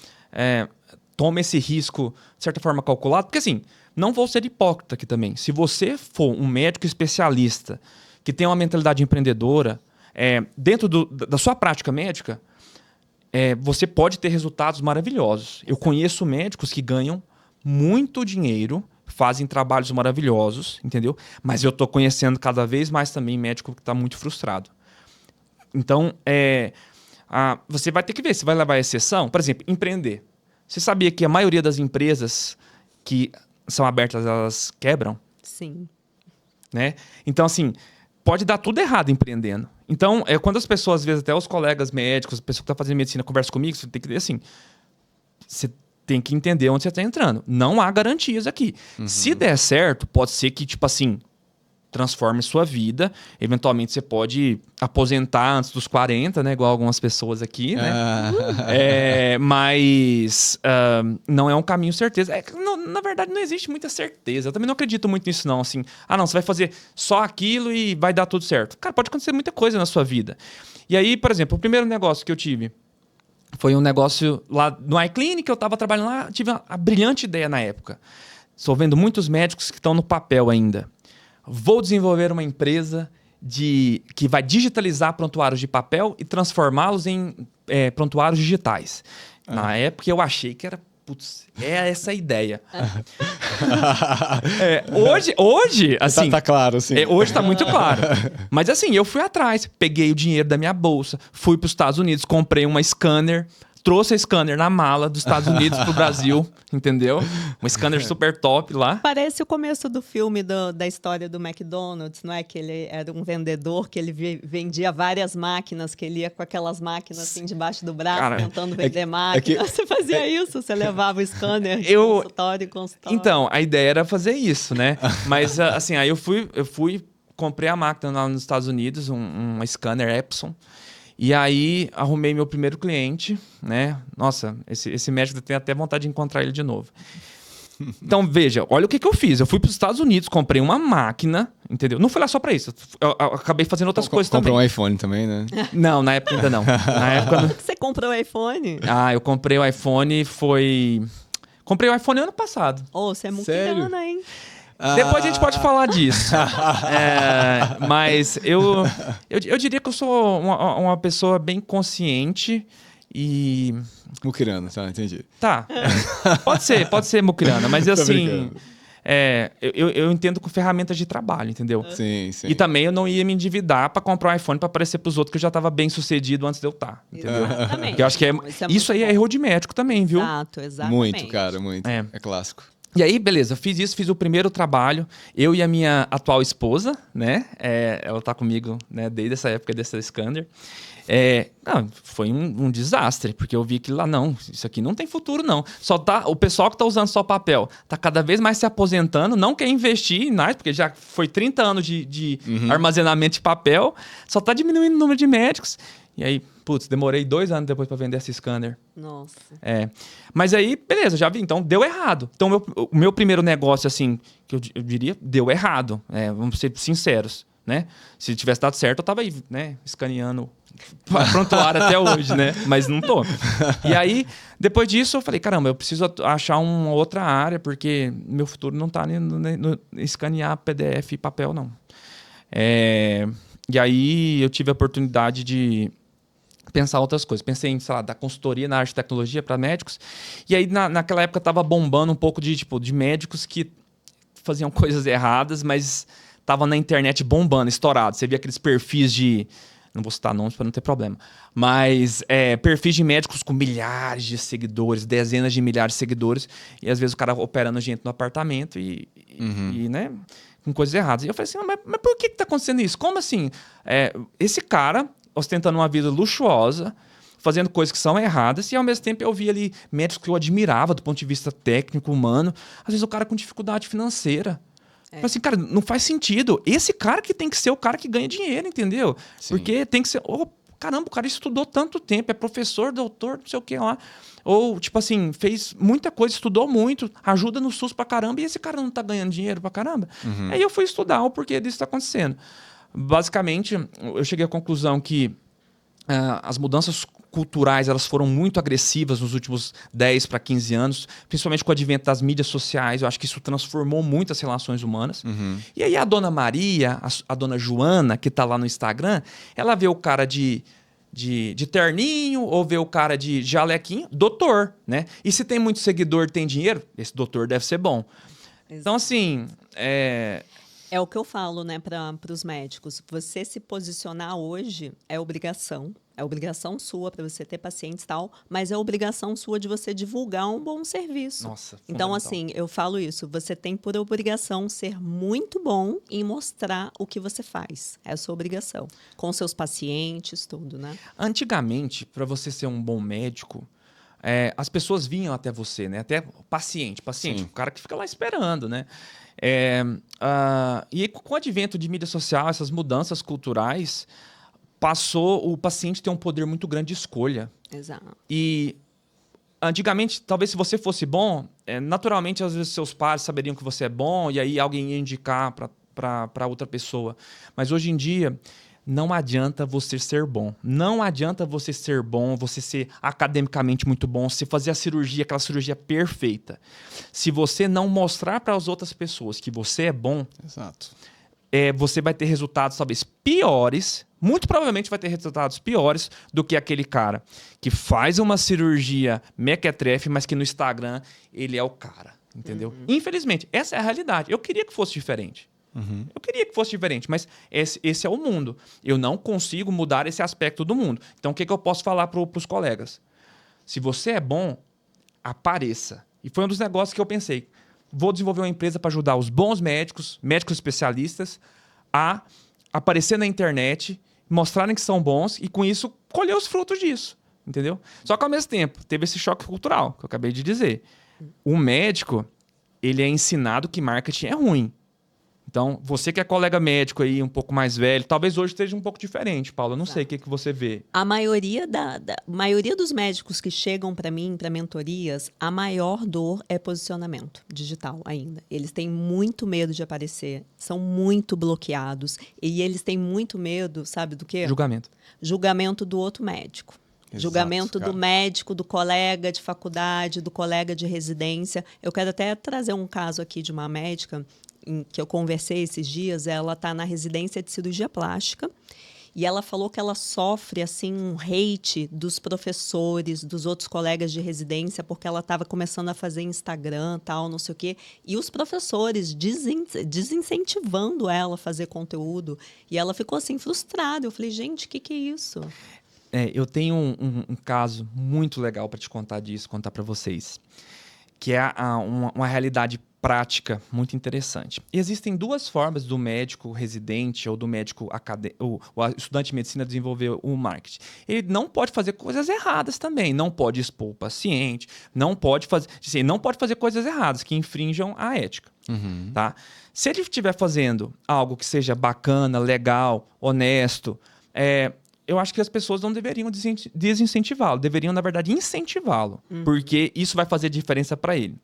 toma esse risco, de certa forma, calculado. Porque assim, não vou ser hipócrita aqui também. Se você for um médico especialista que tem uma mentalidade empreendedora, dentro da sua prática médica, você pode ter resultados maravilhosos. Eu conheço médicos que ganham muito dinheiro, fazem trabalhos maravilhosos, entendeu? Mas eu estou conhecendo cada vez mais também médico que está muito frustrado. Então, você vai ter que ver se vai levar a exceção. Por exemplo, empreender. Você sabia que a maioria das empresas que são abertas, elas quebram? Sim. Né? Então, assim, pode dar tudo errado empreendendo. Então, quando as pessoas, às vezes, até os colegas médicos, a pessoa que está fazendo medicina, conversa comigo, você tem que dizer assim, você tem que entender onde você está entrando. Não há garantias aqui. Se der certo, pode ser que, tipo assim, transforme sua vida. Eventualmente, você pode aposentar antes dos 40, né? Igual algumas pessoas aqui, né? Mas não é um caminho certeza. Na verdade, não existe muita certeza. Eu também não acredito muito nisso, não. Assim, não, você vai fazer só aquilo e vai dar tudo certo. Cara, pode acontecer muita coisa na sua vida. E aí, por exemplo, o primeiro negócio que eu tive foi um negócio lá no iClinic, eu estava trabalhando lá, tive a brilhante ideia na época. Estou vendo muitos médicos que estão no papel ainda. Vou desenvolver uma empresa que vai digitalizar prontuários de papel e transformá-los em prontuários digitais. Na época eu achei que era, essa a ideia. Hoje, assim... Tá claro, sim. Hoje tá muito claro. Mas assim, eu fui atrás, peguei o dinheiro da minha bolsa, fui para os Estados Unidos, comprei uma scanner, trouxe a scanner na mala dos Estados Unidos pro Brasil, entendeu? Um scanner super top lá. Parece o começo do filme da história do McDonald's, não é? Que ele era um vendedor, que ele vendia várias máquinas, que ele ia com aquelas máquinas assim debaixo do braço, tentando vender máquinas. Você fazia isso? Você levava o scanner de consultório em consultório? Então, a ideia era fazer isso, né? Mas assim, aí eu fui comprei a máquina lá nos Estados Unidos, um scanner Epson. E aí, arrumei meu primeiro cliente, né? Nossa, esse médico, eu tenho até vontade de encontrar ele de novo. Então, veja, olha o que eu fiz. Eu fui para os Estados Unidos, comprei uma máquina, entendeu? Não fui lá só para isso. Eu acabei fazendo outras coisas também. Comprou um iPhone também, né? Não, na época ainda não. Na época... Você comprou o iPhone? Eu comprei o iPhone, Comprei o iPhone ano passado. Você é muquirana, hein? Depois a gente pode falar disso. Mas eu diria que eu sou uma pessoa bem consciente e... Muquirana, tá, entendi. Tá, pode ser muquirana, mas Tô assim... brincando. Eu entendo com ferramentas de trabalho, entendeu? Sim, sim. E também eu não ia me endividar para comprar um iPhone para aparecer para os outros que eu já estava bem sucedido antes de eu estar. Exatamente. Porque eu acho que Não, isso aí é erro de médico também, viu? Exato, exatamente. Muito, cara, muito. É. É clássico. E aí, beleza, fiz isso, fiz o primeiro trabalho. Eu e a minha atual esposa, né? Ela tá comigo, né, desde essa época dessa Scanner. Foi um desastre, porque eu vi que lá, não, isso aqui não tem futuro, não. O pessoal que tá usando só papel tá cada vez mais se aposentando, não quer investir em nada, porque já foi 30 anos de armazenamento de papel, só tá diminuindo o número de médicos. E aí, demorei 2 anos depois para vender esse scanner. Nossa. Mas aí, beleza, já vi. Então, deu errado. Então, o meu primeiro negócio, assim, que eu diria, deu errado. Vamos ser sinceros, né? Se tivesse dado certo, eu tava aí, né? Escaneando prontuário até hoje, né? Mas não tô. E aí, depois disso, eu falei, caramba, eu preciso achar uma outra área, porque meu futuro não tá no escanear PDF e papel, não. E aí, eu tive a oportunidade de pensar outras coisas. Pensei em, sei lá, dar consultoria na área de tecnologia para médicos. E aí, naquela época, tava bombando um pouco de médicos que faziam coisas erradas, mas tava na internet bombando, estourado. Você via aqueles perfis de... Não vou citar nomes para não ter problema. Mas perfis de médicos com milhares de seguidores, dezenas de milhares de seguidores. E às vezes o cara operando gente no apartamento e né, com coisas erradas. E eu falei assim, mas por que tá acontecendo isso? Como assim? Esse cara ostentando uma vida luxuosa, fazendo coisas que são erradas, e ao mesmo tempo eu via ali médicos que eu admirava do ponto de vista técnico, humano. Às vezes o cara com dificuldade financeira. Falei assim, cara, não faz sentido. Esse cara que tem que ser o cara que ganha dinheiro, entendeu? Sim. Porque tem que ser... caramba, o cara estudou tanto tempo, é professor, doutor, não sei o que lá. Ou, tipo assim, fez muita coisa, estudou muito, ajuda no SUS pra caramba, e esse cara não tá ganhando dinheiro pra caramba. Aí eu fui estudar o porquê disso tá acontecendo. Basicamente, eu cheguei à conclusão que as mudanças culturais elas foram muito agressivas nos últimos 10 para 15 anos, principalmente com o advento das mídias sociais. Eu acho que isso transformou muito as relações humanas. E aí a dona Maria, a dona Joana, que está lá no Instagram, ela vê o cara de terninho ou vê o cara de jalequinho, doutor, né? E se tem muito seguidor, tem dinheiro, esse doutor deve ser bom. Então, assim... É o que eu falo, né, para os médicos. Você se posicionar hoje é obrigação. É obrigação sua para você ter pacientes e tal, mas é obrigação sua de você divulgar um bom serviço. Nossa, então, fundamental. assim, eu falo isso. Você tem por obrigação ser muito bom em mostrar o que você faz. É a sua obrigação. Com seus pacientes, tudo, né? Antigamente, para você ser um bom médico, as pessoas vinham até você, né? Até paciente, Sim. o cara que fica lá esperando, né? E com o advento de mídia social, essas mudanças culturais, passou o paciente ter um poder muito grande de escolha. Exato. E antigamente, talvez se você fosse bom, naturalmente, às vezes seus pais saberiam que você é bom e aí alguém ia indicar para outra pessoa. Mas hoje em dia... Não adianta você ser bom. Não adianta você ser bom, você ser academicamente muito bom, você fazer a cirurgia, aquela cirurgia perfeita. Se você não mostrar para as outras pessoas que você é bom, Exato. você vai ter resultados talvez piores, muito provavelmente vai ter resultados piores do que aquele cara que faz uma cirurgia mequetrefe, mas que no Instagram ele é o cara, entendeu? Infelizmente, essa é a realidade. Eu queria que fosse diferente. Eu queria que fosse diferente, mas esse é o mundo. Eu não consigo mudar esse aspecto do mundo. Então, o que eu posso falar para os colegas? Se você é bom, apareça. E foi um dos negócios que eu pensei. Vou desenvolver uma empresa para ajudar os bons médicos especialistas, a aparecer na internet, mostrarem que são bons e, com isso, colher os frutos disso. Entendeu? Só que, ao mesmo tempo, teve esse choque cultural, que eu acabei de dizer. O médico, ele é ensinado que marketing é ruim. Então, você que é colega médico aí, um pouco mais velho, talvez hoje esteja um pouco diferente, Paulo. Eu não sei o que você vê. A maioria, maioria dos médicos que chegam para mim, para mentorias, a maior dor é posicionamento digital ainda. Eles têm muito medo de aparecer, são muito bloqueados e eles têm muito medo, sabe do quê? Julgamento. Julgamento do outro médico. Exato, Julgamento cara. do médico, do colega de faculdade, do colega de residência. Eu quero até trazer um caso aqui de uma médica que eu conversei esses dias. Ela está na residência de cirurgia plástica e ela falou que ela sofre assim um hate dos professores, dos outros colegas de residência, porque ela estava começando a fazer Instagram, tal, não sei o quê, e os professores desincentivando ela a fazer conteúdo. E ela ficou assim frustrada. Eu falei, gente, o que é isso? Eu tenho um caso muito legal para te contar disso, contar para vocês, que é uma realidade prática muito interessante. Existem duas formas do médico residente ou do médico o estudante de medicina desenvolver o marketing. Ele não pode fazer coisas erradas também, não pode expor o paciente, não pode fazer coisas erradas que infringam a ética. Tá? Se ele estiver fazendo algo que seja bacana, legal, honesto, eu acho que as pessoas não deveriam desincentivá-lo, deveriam, na verdade, incentivá-lo, porque isso vai fazer diferença para ele.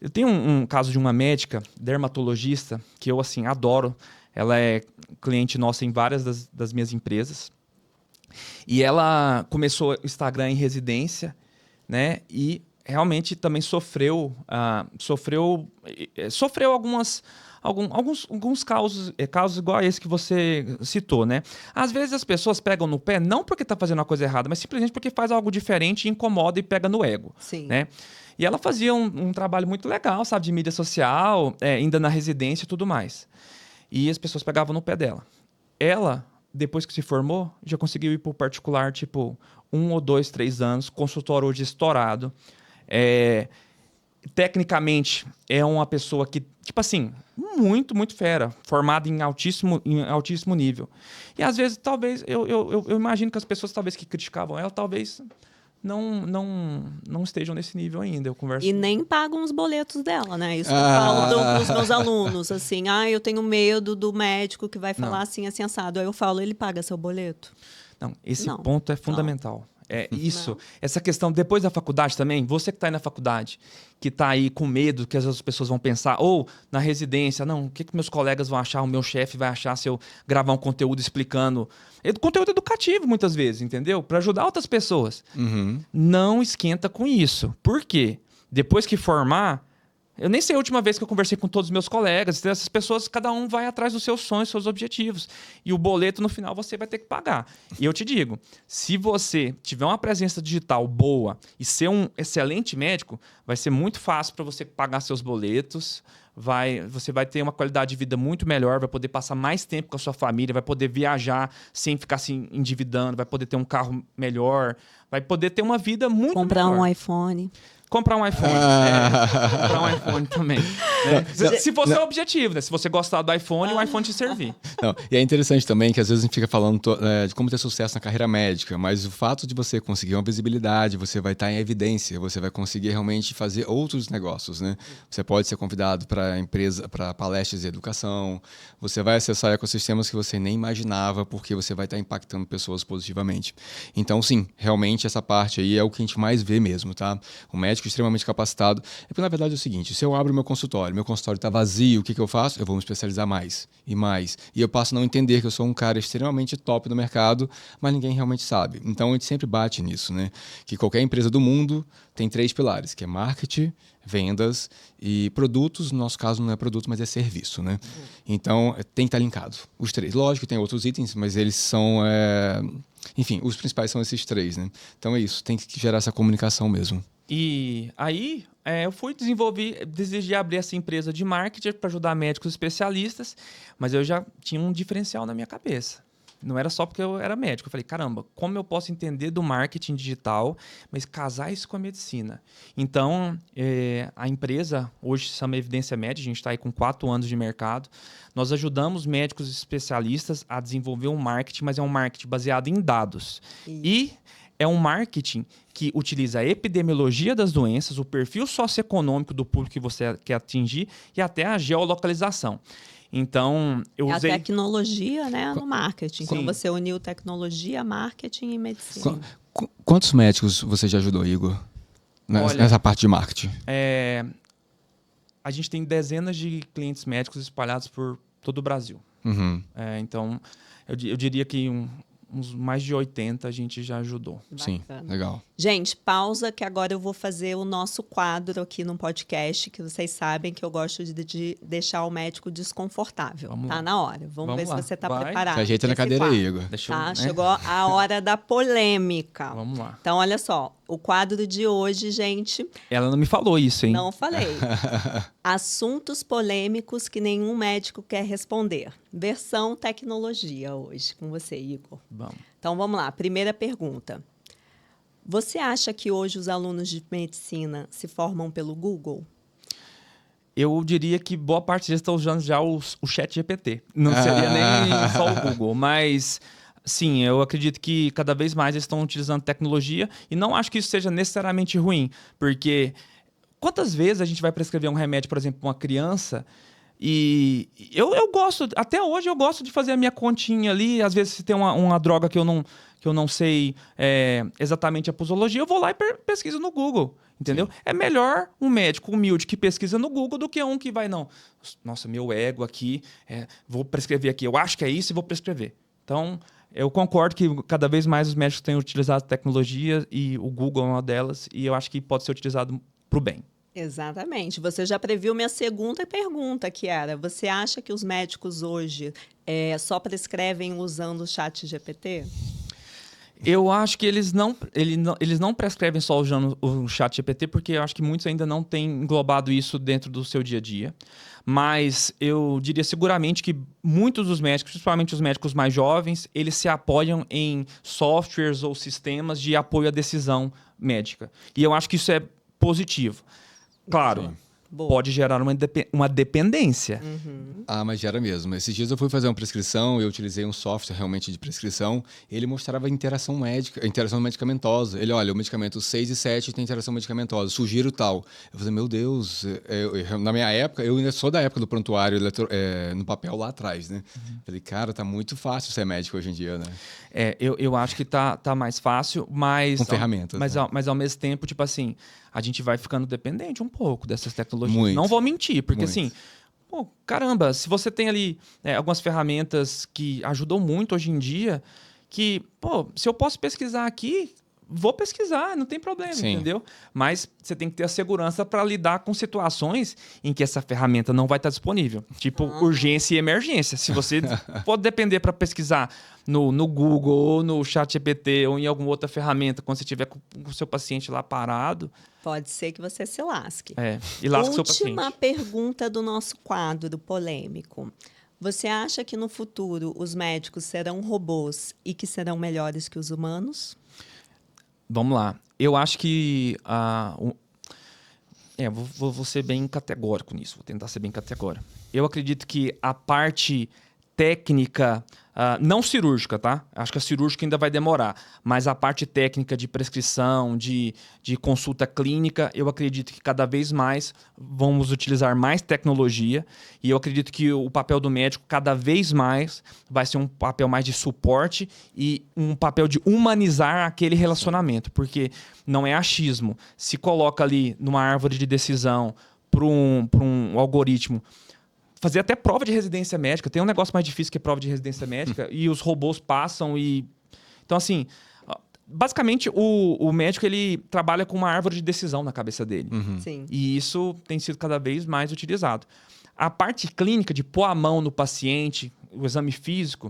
Eu tenho um caso de uma médica, dermatologista, que eu, assim, adoro. Ela é cliente nossa em várias das minhas empresas. E ela começou o Instagram em residência, né? E realmente também sofreu alguns casos igual a esse que você citou, né? Às vezes as pessoas pegam no pé não porque está fazendo uma coisa errada, mas simplesmente porque faz algo diferente, incomoda e pega no ego. Sim. Né? E ela fazia um trabalho muito legal, sabe, de mídia social, ainda na residência e tudo mais. E as pessoas pegavam no pé dela. Ela, depois que se formou, já conseguiu ir para o particular, tipo, 1 ou 2, 3 anos, consultório hoje estourado. Tecnicamente, é uma pessoa que, tipo assim, muito, muito fera, formada em altíssimo nível. E às vezes, talvez, eu imagino que as pessoas talvez que criticavam ela, talvez não estejam nesse nível ainda. Eu converso. E nem pagam os boletos dela, né? Isso que eu falo para os meus alunos, assim, eu tenho medo do médico que vai falar assim assado. Aí eu falo, ele paga seu boleto? Não, esse ponto é fundamental. Isso, essa questão, depois da faculdade também, você que está aí na faculdade, que está aí com medo que as outras pessoas vão pensar, ou na residência, não, o que meus colegas vão achar, o meu chefe vai achar se eu gravar um conteúdo explicando. Conteúdo educativo, muitas vezes, entendeu? Para ajudar outras pessoas. Não esquenta com isso. Por quê? Depois que formar, eu nem sei a última vez que eu conversei com todos os meus colegas. Essas pessoas, cada um vai atrás dos seus sonhos, seus objetivos. E o boleto, no final, você vai ter que pagar. E eu te digo, se você tiver uma presença digital boa e ser um excelente médico, vai ser muito fácil para você pagar seus boletos. Você vai ter uma qualidade de vida muito melhor, vai poder passar mais tempo com a sua família, vai poder viajar sem ficar se endividando, vai poder ter um carro melhor, vai poder ter uma vida muito melhor. Comprar um iPhone. Comprar um iPhone. Comprar um iPhone também. Né? Se fosse o objetivo, né? Se você gostar do iPhone, o iPhone te servir. Não, e é interessante também que às vezes a gente fica falando de como ter sucesso na carreira médica, mas o fato de você conseguir uma visibilidade, você vai estar em evidência, você vai conseguir realmente fazer outros negócios, né? Você pode ser convidado para palestras de educação, você vai acessar ecossistemas que você nem imaginava, porque você vai estar impactando pessoas positivamente. Então, sim, realmente essa parte aí é o que a gente mais vê mesmo, tá? O médico extremamente capacitado. Porque, na verdade, é o seguinte, se eu abro meu consultório está vazio, o que eu faço? Eu vou me especializar mais e mais. E eu passo a não entender que eu sou um cara extremamente top no mercado, mas ninguém realmente sabe. Então, a gente sempre bate nisso, né? Que qualquer empresa do mundo tem 3 pilares, que é marketing, vendas e produtos. No nosso caso, não é produto, mas é serviço, né? Então, tem que estar linkado. Os 3. Lógico que tem outros itens, mas eles são... Enfim, os principais são esses 3, né? Então, é isso. Tem que gerar essa comunicação mesmo. E aí, eu desejei abrir essa empresa de marketing para ajudar médicos especialistas, mas eu já tinha um diferencial na minha cabeça. Não era só porque eu era médico. Eu falei, caramba, como eu posso entender do marketing digital, mas casar isso com a medicina? Então, a empresa hoje se chama Evidência Médica, a gente está aí com 4 anos de mercado. Nós ajudamos médicos especialistas a desenvolver um marketing, mas é um marketing baseado em dados. E é um marketing que utiliza a epidemiologia das doenças, o perfil socioeconômico do público que você quer atingir e até a geolocalização. Então, eu É usei... a tecnologia, né, no marketing. Sim. Então, você uniu tecnologia, marketing e medicina. Quantos médicos você já ajudou, Igor? Olha, Nessa parte de marketing? A gente tem dezenas de clientes médicos espalhados por todo o Brasil. Uhum. Então, eu diria que uns mais de 80 a gente já ajudou. Sim, legal. Gente, pausa que agora eu vou fazer o nosso quadro aqui no podcast, que vocês sabem que eu gosto de deixar o médico desconfortável. Vamos tá lá. na hora. Vamos ver lá. se você tá Vai. preparado. Se ajeita na pra esse cadeira aí, quadro. Igor. Deixa eu, Tá? né? Chegou a hora da polêmica. Vamos lá. Então, olha só. O quadro de hoje, gente, Ela não me falou isso, hein? não falei. Assuntos polêmicos que nenhum médico quer responder. Versão tecnologia hoje, com você, Igor. Vamos. Então, vamos lá. Primeira pergunta. Você acha que hoje os alunos de medicina se formam pelo Google? Eu diria que boa parte deles estão usando já o chat GPT. Não seria nem só o Google, mas... Sim, eu acredito que cada vez mais eles estão utilizando tecnologia e não acho que isso seja necessariamente ruim, porque quantas vezes a gente vai prescrever um remédio, por exemplo, para uma criança e eu gosto, até hoje eu gosto de fazer a minha continha ali, às vezes se tem uma droga que eu não sei exatamente a posologia, eu vou lá e pesquiso no Google, entendeu? Sim. É melhor um médico humilde que pesquisa no Google do que um que vai, nossa, meu ego aqui, vou prescrever aqui, eu acho que é isso e vou prescrever. Então... Eu concordo que cada vez mais os médicos têm utilizado tecnologia e o Google é uma delas, e eu acho que pode ser utilizado para o bem. Exatamente. Você já previu minha segunda pergunta, que era: você acha que os médicos hoje só prescrevem usando o chat GPT? Eu acho que eles não prescrevem só usando o chat GPT, porque eu acho que muitos ainda não têm englobado isso dentro do seu dia a dia. Mas eu diria seguramente que muitos dos médicos, principalmente os médicos mais jovens, eles se apoiam em softwares ou sistemas de apoio à decisão médica. E eu acho que isso é positivo. Claro, Sim. Pode gerar uma dependência. Uhum. Ah, mas gera mesmo. Esses dias eu fui fazer uma prescrição, eu utilizei um software realmente de prescrição, ele mostrava a interação médica, a interação medicamentosa. Ele, olha, o medicamento 6 e 7 tem interação medicamentosa, sugiro tal. Eu falei, meu Deus, na minha época, eu ainda sou da época do prontuário no papel lá atrás, né? Falei, cara, tá muito fácil ser médico hoje em dia, né? Eu acho que tá mais fácil, mas... Com ferramentas. Mas ao mesmo tempo, tipo assim, a gente vai ficando dependente um pouco dessas tecnologias. Muito. Não vou mentir, porque Muito. assim... Pô, caramba, se você tem ali algumas ferramentas que ajudam muito hoje em dia, que, pô, se eu posso pesquisar aqui, vou pesquisar, não tem problema, Sim. entendeu? Mas você tem que ter a segurança para lidar com situações em que essa ferramenta não vai estar disponível. Tipo, urgência e emergência. Se você pode depender para pesquisar no Google, ou no ChatGPT, ou em alguma outra ferramenta, quando você estiver com o seu paciente lá parado... Pode ser que você se lasque. E lasca o seu paciente. Última pergunta do nosso quadro polêmico. Você acha que no futuro os médicos serão robôs e que serão melhores que os humanos? Vamos lá. Eu acho que... vou ser bem categórico nisso. Vou tentar ser bem categórico. Eu acredito que a parte técnica... não cirúrgica, tá? Acho que a cirúrgica ainda vai demorar. Mas a parte técnica de prescrição, de consulta clínica, eu acredito que cada vez mais vamos utilizar mais tecnologia. E eu acredito que o papel do médico cada vez mais vai ser um papel mais de suporte e um papel de humanizar aquele relacionamento. Porque não é achismo. Se coloca ali numa árvore de decisão para um algoritmo... Fazer até prova de residência médica. Tem um negócio mais difícil que é prova de residência médica e os robôs passam e... Então, assim, basicamente, o médico ele trabalha com uma árvore de decisão na cabeça dele. Uhum. Sim. E isso tem sido cada vez mais utilizado. A parte clínica de pôr a mão no paciente, o exame físico,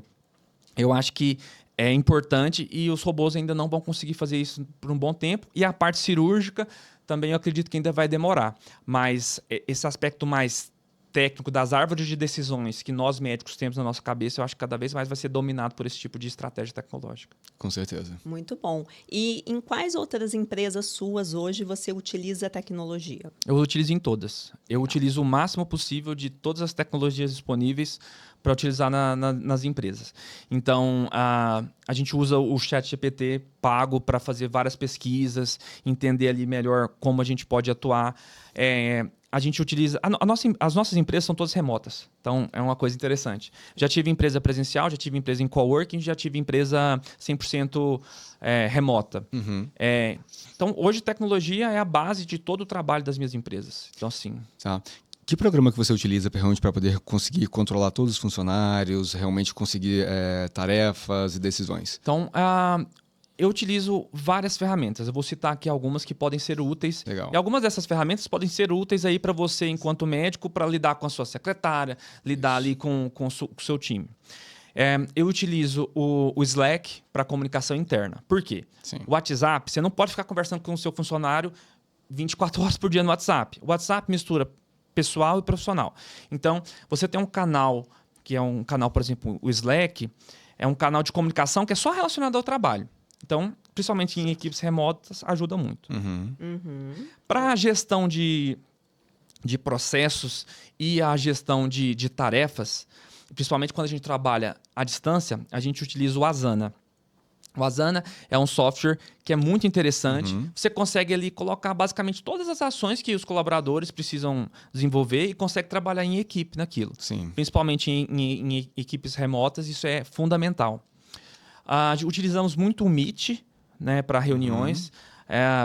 eu acho que é importante e os robôs ainda não vão conseguir fazer isso por um bom tempo. E a parte cirúrgica também eu acredito que ainda vai demorar. Mas esse aspecto mais técnico das árvores de decisões que nós médicos temos na nossa cabeça, eu acho que cada vez mais vai ser dominado por esse tipo de estratégia tecnológica. Com certeza. Muito bom. E em quais outras empresas suas hoje você utiliza a tecnologia? Eu utilizo em todas. Eu utilizo o máximo possível de todas as tecnologias disponíveis para utilizar nas empresas. Então, a gente usa o ChatGPT pago para fazer várias pesquisas, entender ali melhor como a gente pode atuar. A gente utiliza... As nossas empresas são todas remotas. Então, é uma coisa interessante. Já tive empresa presencial, já tive empresa em coworking, já tive empresa 100% remota. Então, hoje, tecnologia é a base de todo o trabalho das minhas empresas. Então, assim... Tá. Que programa que você utiliza realmente para poder conseguir controlar todos os funcionários, realmente conseguir tarefas e decisões? Então, eu utilizo várias ferramentas. Eu vou citar aqui algumas que podem ser úteis. Legal. E algumas dessas ferramentas podem ser úteis aí para você, enquanto médico, para lidar com a sua secretária, lidar ali com o seu time. Eu utilizo o Slack para comunicação interna. Por quê? Sim. O WhatsApp, você não pode ficar conversando com o seu funcionário 24 horas por dia no WhatsApp. O WhatsApp mistura pessoal e profissional. Então, você tem um canal, que é um canal, por exemplo, o Slack, é um canal de comunicação que é só relacionado ao trabalho. Então, principalmente em equipes remotas, ajuda muito. Para a gestão de processos e a gestão de tarefas, principalmente quando a gente trabalha à distância, a gente utiliza o Asana. O Asana é um software que é muito interessante. Você consegue ali colocar basicamente todas as ações que os colaboradores precisam desenvolver e consegue trabalhar em equipe naquilo. Sim. Principalmente em equipes remotas, isso é fundamental. Utilizamos muito o Meet, né, para reuniões.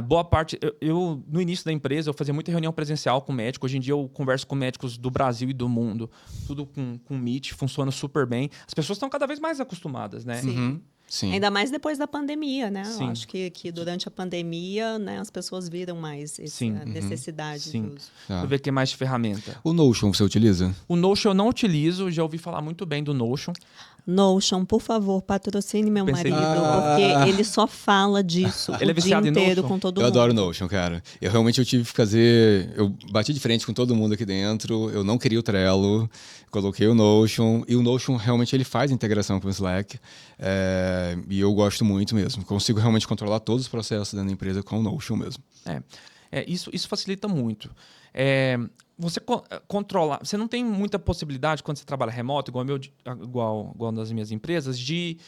Boa parte... Eu, no início da empresa, eu fazia muita reunião presencial com médico. Hoje em dia, eu converso com médicos do Brasil e do mundo. Tudo com Meet, funciona super bem. As pessoas estão cada vez mais acostumadas, né? Sim. Ainda mais depois da pandemia, né? Sim. Eu acho que durante a pandemia, né, as pessoas viram mais essa necessidade de uso. Deixa eu ver o que mais de ferramenta. O Notion você utiliza? O Notion eu não utilizo, já ouvi falar muito bem do Notion. Notion, por favor, patrocine meu Pensei- marido, porque ele só fala disso Ele é o dia viciado em inteiro Notion? com todo Eu mundo. adoro Notion, cara. Eu tive que fazer... Eu bati de frente com todo mundo aqui dentro. Eu não queria o Trello. Coloquei o Notion. E o Notion, realmente, ele faz integração com o Slack. E eu gosto muito mesmo. Consigo realmente controlar todos os processos dentro da empresa com o Notion mesmo. Isso facilita muito. Você controlar... Você não tem muita possibilidade, quando você trabalha remoto, igual nas minhas empresas, de...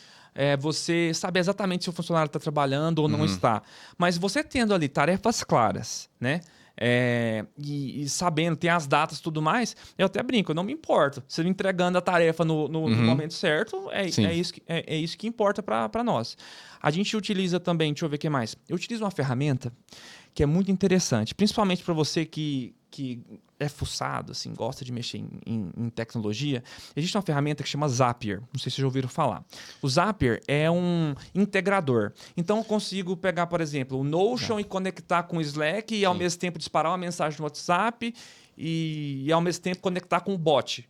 você saber exatamente se o funcionário está trabalhando ou não está. Mas você tendo ali tarefas claras, né? E sabendo, tem as datas e tudo mais, eu até brinco, eu não me importo. Você me entregando a tarefa no momento certo, é isso que importa para nós. A gente utiliza também, deixa eu ver o que mais. Eu utilizo uma ferramenta que é muito interessante, principalmente para você que é fuçado, assim, gosta de mexer em tecnologia. Existe uma ferramenta que chama Zapier. Não sei se vocês já ouviram falar. O Zapier é um integrador. Então, eu consigo pegar, por exemplo, o Notion e conectar com o Slack e, ao mesmo tempo, disparar uma mensagem no WhatsApp e ao mesmo tempo, conectar com o bot.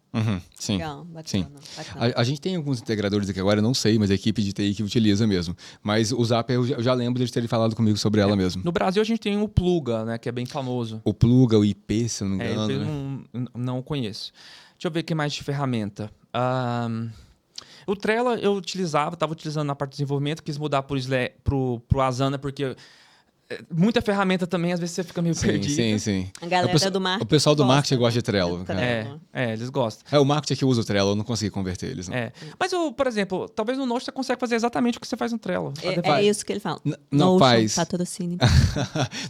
Sim. Legal, Sim. bacana. A gente tem alguns integradores aqui agora, eu não sei, mas a equipe de TI que utiliza mesmo. Mas o Zapier, eu já lembro de terem falado comigo sobre ela mesmo. No Brasil, a gente tem o Pluga, né, que é bem famoso. O Pluga, o IP, se eu não me engano. Eu não conheço. Deixa eu ver o que mais de ferramenta. O Trello eu estava utilizando na parte de desenvolvimento, quis mudar pro Asana, porque muita ferramenta também, às vezes você fica meio perdido. Sim. A galera do marketing O pessoal do gosta, marketing gosta de Trello. Trello. Eles gostam. O marketing que usa o Trello, eu não consegui converter eles. Não. Mas, por exemplo, talvez no Notion você consegue fazer exatamente o que você faz no Trello. É isso que ele fala. Não Notion, faz. patrocínio.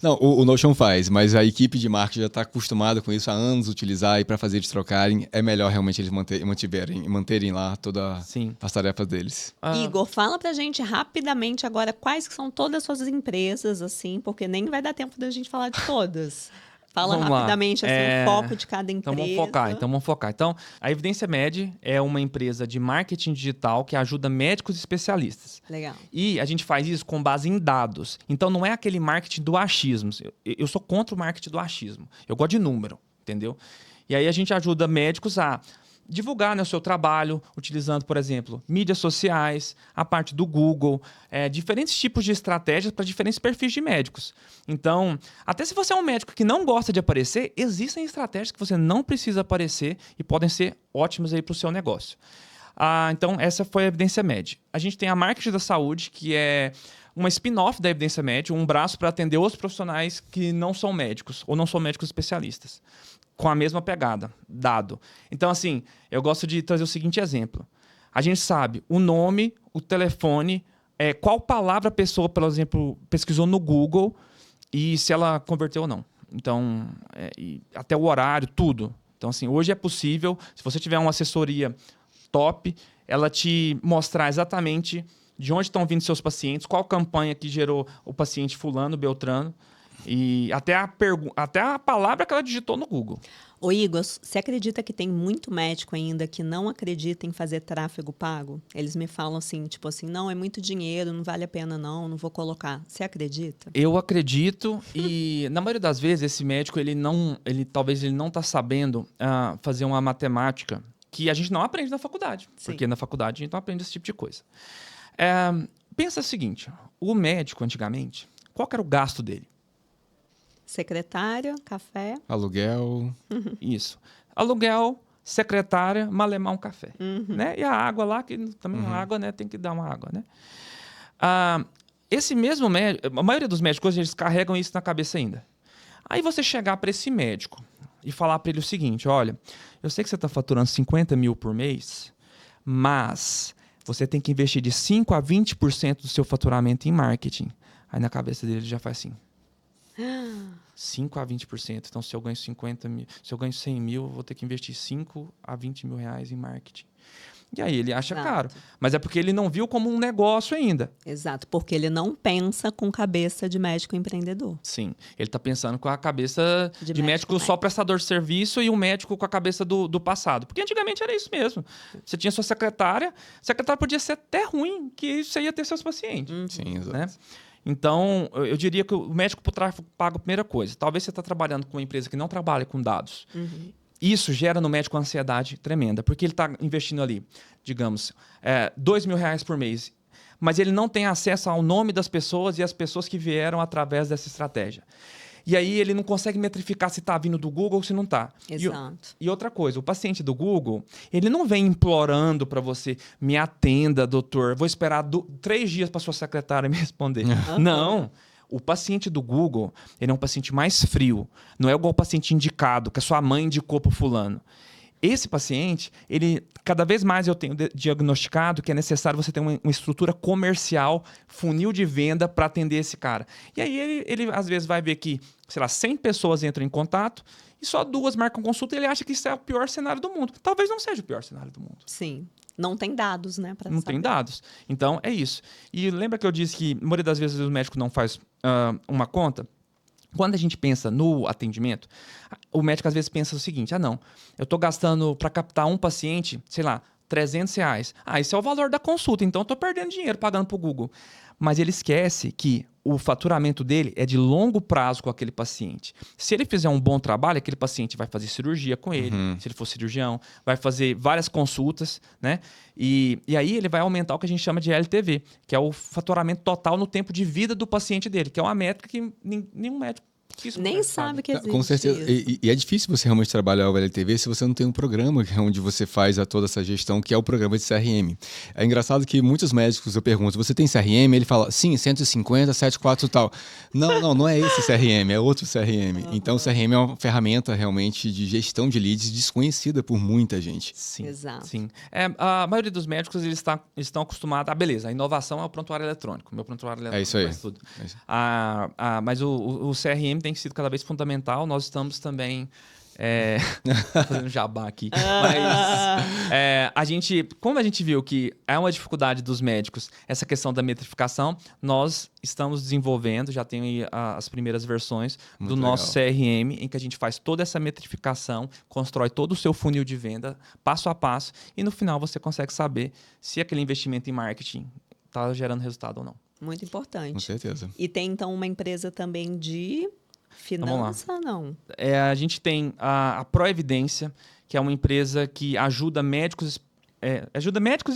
Não, o Notion faz, mas a equipe de marketing já está acostumada com isso há anos utilizar, e para fazer eles trocarem, é melhor realmente eles manterem lá todas as tarefas deles. Igor, fala pra gente rapidamente agora quais que são todas as suas empresas, assim, porque nem vai dar tempo da gente falar de todas. Fala Vamos lá. rapidamente assim, o foco de cada empresa. Então, vamos focar. Então, a Evidência Med é uma empresa de marketing digital que ajuda médicos e especialistas. Legal. E a gente faz isso com base em dados. Então, não é aquele marketing do achismo. Eu sou contra o marketing do achismo. Eu gosto de número, entendeu? E aí a gente ajuda médicos a divulgar, né, o seu trabalho, utilizando, por exemplo, mídias sociais, a parte do Google, diferentes tipos de estratégias para diferentes perfis de médicos. Então, até se você é um médico que não gosta de aparecer, existem estratégias que você não precisa aparecer e podem ser ótimas para o seu negócio. Então, essa foi a Evidência Med. A gente tem a Marketing da Saúde, que é uma spin-off da Evidência Med, um braço para atender os profissionais que não são médicos ou não são médicos especialistas, com a mesma pegada, dado. Então, assim, eu gosto de trazer o seguinte exemplo. A gente sabe o nome, o telefone, qual palavra a pessoa, por exemplo, pesquisou no Google e se ela converteu ou não. Então, até o horário, tudo. Então, assim, hoje é possível, se você tiver uma assessoria top, ela te mostrar exatamente de onde estão vindo seus pacientes, qual campanha que gerou o paciente fulano, beltrano, e até a palavra que ela digitou no Google. Ô Igor, você acredita que tem muito médico ainda que não acredita em fazer tráfego pago? Eles me falam assim, tipo assim, não, é muito dinheiro, não vale a pena não vou colocar. Você acredita? Eu acredito e, na maioria das vezes, esse médico, talvez ele não está sabendo fazer uma matemática que a gente não aprende na faculdade. Sim. Porque na faculdade a gente não aprende esse tipo de coisa. Pensa o seguinte, o médico antigamente, qual que era o gasto dele? Secretária, café. Aluguel. Isso. Aluguel, secretária, malemar um café. Né? E a água lá, que também a água, né? Tem que dar uma água, né? Esse mesmo médico, a maioria dos médicos, eles carregam isso na cabeça ainda. Aí você chegar para esse médico e falar para ele o seguinte, olha, eu sei que você está faturando 50 mil por mês, mas você tem que investir de 5% a 20% do seu faturamento em marketing. Aí na cabeça dele já faz assim. 5% a 20%. Então, se eu ganho 50 mil, se eu ganho 100 mil, eu vou ter que investir 5 a 20 mil reais em marketing. E aí ele acha caro. Mas é porque ele não viu como um negócio ainda. Exato, porque ele não pensa com cabeça de médico empreendedor. Sim, ele está pensando com a cabeça de médico só prestador de serviço e um médico com a cabeça do passado. Porque antigamente era isso mesmo. Você tinha sua secretária, a secretária podia ser até ruim, que você ia ter seus pacientes. Sim, exato. Né? Então, eu diria que o médico por tráfego paga a primeira coisa. Talvez você está trabalhando com uma empresa que não trabalha com dados. Isso gera no médico uma ansiedade tremenda, porque ele está investindo ali, digamos, R$2 mil por mês, mas ele não tem acesso ao nome das pessoas e as pessoas que vieram através dessa estratégia. E aí ele não consegue metrificar se está vindo do Google ou se não está. Exato. E outra coisa, o paciente do Google, ele não vem implorando para você, me atenda, doutor, vou esperar 3 dias para sua secretária me responder. Não. O paciente do Google, ele é um paciente mais frio. Não é igual o paciente indicado, que a sua mãe indicou para o fulano. Esse paciente, cada vez mais eu tenho diagnosticado que é necessário você ter uma estrutura comercial, funil de venda para atender esse cara. E aí ele às vezes vai ver que, sei lá, 100 pessoas entram em contato e só 2 marcam consulta e ele acha que isso é o pior cenário do mundo. Talvez não seja o pior cenário do mundo. Sim. Não tem dados, né? Não tem dados. Então, é isso. E lembra que eu disse que, a maioria das vezes, o médico não faz uma conta? Quando a gente pensa no atendimento, o médico às vezes pensa o seguinte, não, eu estou gastando para captar um paciente, sei lá, R$300. Esse é o valor da consulta, então eu estou perdendo dinheiro pagando para o Google. Mas ele esquece que o faturamento dele é de longo prazo com aquele paciente. Se ele fizer um bom trabalho, aquele paciente vai fazer cirurgia com ele, se ele for cirurgião, vai fazer várias consultas, né? E aí ele vai aumentar o que a gente chama de LTV, que é o faturamento total no tempo de vida do paciente dele, que é uma métrica que nenhum médico nem sabe que existe. Com certeza. E é difícil você realmente trabalhar o LTV se você não tem um programa onde você faz toda essa gestão, que é o programa de CRM. É engraçado que muitos médicos eu pergunto, você tem CRM? Ele fala, sim, 150, 74 e tal. Não é esse CRM, é outro CRM. Então o CRM é uma ferramenta realmente de gestão de leads desconhecida por muita gente. Sim, exato. Sim. A maioria dos médicos eles estão acostumados, beleza, a inovação é o prontuário eletrônico. Meu prontuário eletrônico isso aí. faz tudo. É isso. Mas o CRM tem sido cada vez fundamental. Nós estamos também fazendo jabá aqui. Mas como a gente viu que é uma dificuldade dos médicos essa questão da metrificação, nós estamos desenvolvendo, já tem aí as primeiras versões do nosso CRM, em que a gente faz toda essa metrificação, constrói todo o seu funil de venda, passo a passo, e no final você consegue saber se aquele investimento em marketing está gerando resultado ou não. Muito importante. Com certeza. E tem, então, uma empresa também de finança, não? A gente tem a Proevidência, que é uma empresa que ajuda médicos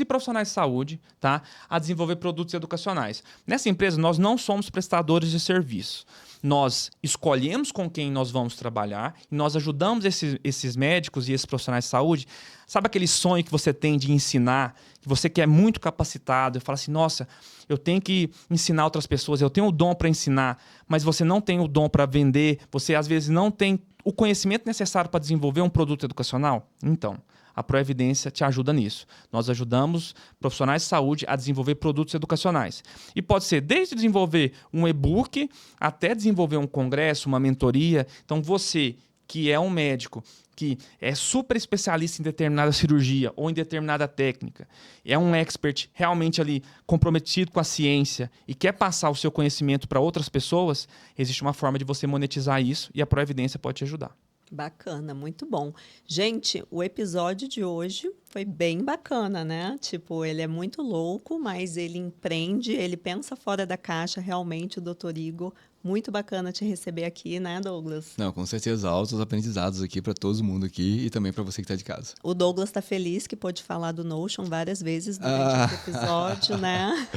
e profissionais de saúde, tá, a desenvolver produtos educacionais. Nessa empresa, nós não somos prestadores de serviço. Nós escolhemos com quem nós vamos trabalhar e nós ajudamos esses médicos e esses profissionais de saúde. Sabe aquele sonho que você tem de ensinar, que você que é muito capacitado e fala assim, nossa, eu tenho que ensinar outras pessoas, eu tenho o dom para ensinar, mas você não tem o dom para vender, você às vezes não tem o conhecimento necessário para desenvolver um produto educacional? Então, a Proevidência te ajuda nisso. Nós ajudamos profissionais de saúde a desenvolver produtos educacionais. E pode ser desde desenvolver um e-book até desenvolver um congresso, uma mentoria. Então, você que é um médico, que é super especialista em determinada cirurgia ou em determinada técnica, é um expert realmente ali comprometido com a ciência e quer passar o seu conhecimento para outras pessoas, existe uma forma de você monetizar isso e a Proevidência pode te ajudar. Bacana, muito bom. Gente, o episódio de hoje foi bem bacana, né? Tipo, ele é muito louco, mas ele empreende, ele pensa fora da caixa, realmente, o Dr. Igor. Muito bacana te receber aqui, né, Douglas? Não, com certeza, altos aprendizados aqui para todo mundo aqui e também para você que está de casa. O Douglas está feliz que pôde falar do Notion várias vezes durante esse episódio, né?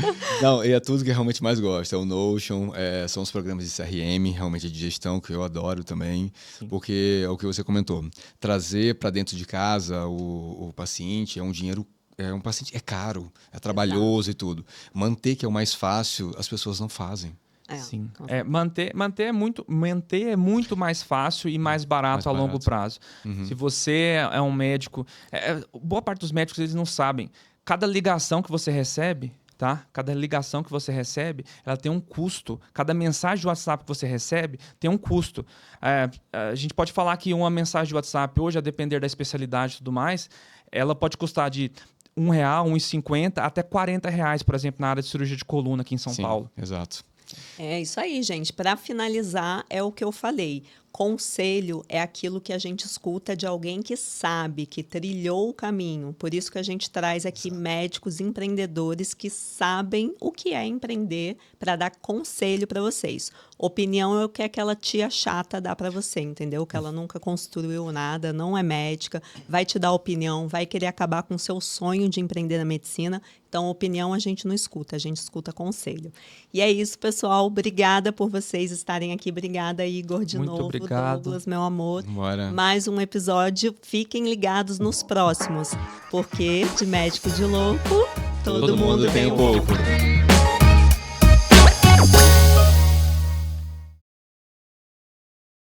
Não, e é tudo que eu realmente mais gosto. É o Notion, são os programas de CRM, realmente de gestão, que eu adoro também. Sim. Porque é o que você comentou. Trazer para dentro de casa o paciente é um dinheiro. Um paciente é caro, é trabalhoso. Exato. E tudo. Manter, que é o mais fácil, as pessoas não fazem. Sim. Manter é muito mais fácil e mais barato a longo prazo. Uhum. Se você é um médico... boa parte dos médicos eles não sabem. Cada ligação que você recebe, tá? Cada ligação que você recebe, ela tem um custo. Cada mensagem de WhatsApp que você recebe tem um custo. A gente pode falar que uma mensagem de WhatsApp, hoje, a depender da especialidade e tudo mais, ela pode custar de R$1, R$1,50 até R$40, por exemplo, na área de cirurgia de coluna aqui em São Paulo. Exato. É isso aí, gente. Para finalizar, é o que eu falei. Conselho é aquilo que a gente escuta de alguém que sabe, que trilhou o caminho. Por isso que a gente traz aqui médicos empreendedores que sabem o que é empreender para dar conselho para vocês. Opinião é o que aquela tia chata dá para você, entendeu? Que ela nunca construiu nada, não é médica, vai te dar opinião, vai querer acabar com o seu sonho de empreender na medicina. Então, opinião a gente não escuta, a gente escuta conselho. E é isso, pessoal. Obrigada por vocês estarem aqui. Obrigada, Igor, de novo. Obrigado. Douglas, meu amor. Bora. Mais um episódio. Fiquem ligados nos próximos, porque de médico de louco, todo mundo tem um pouco.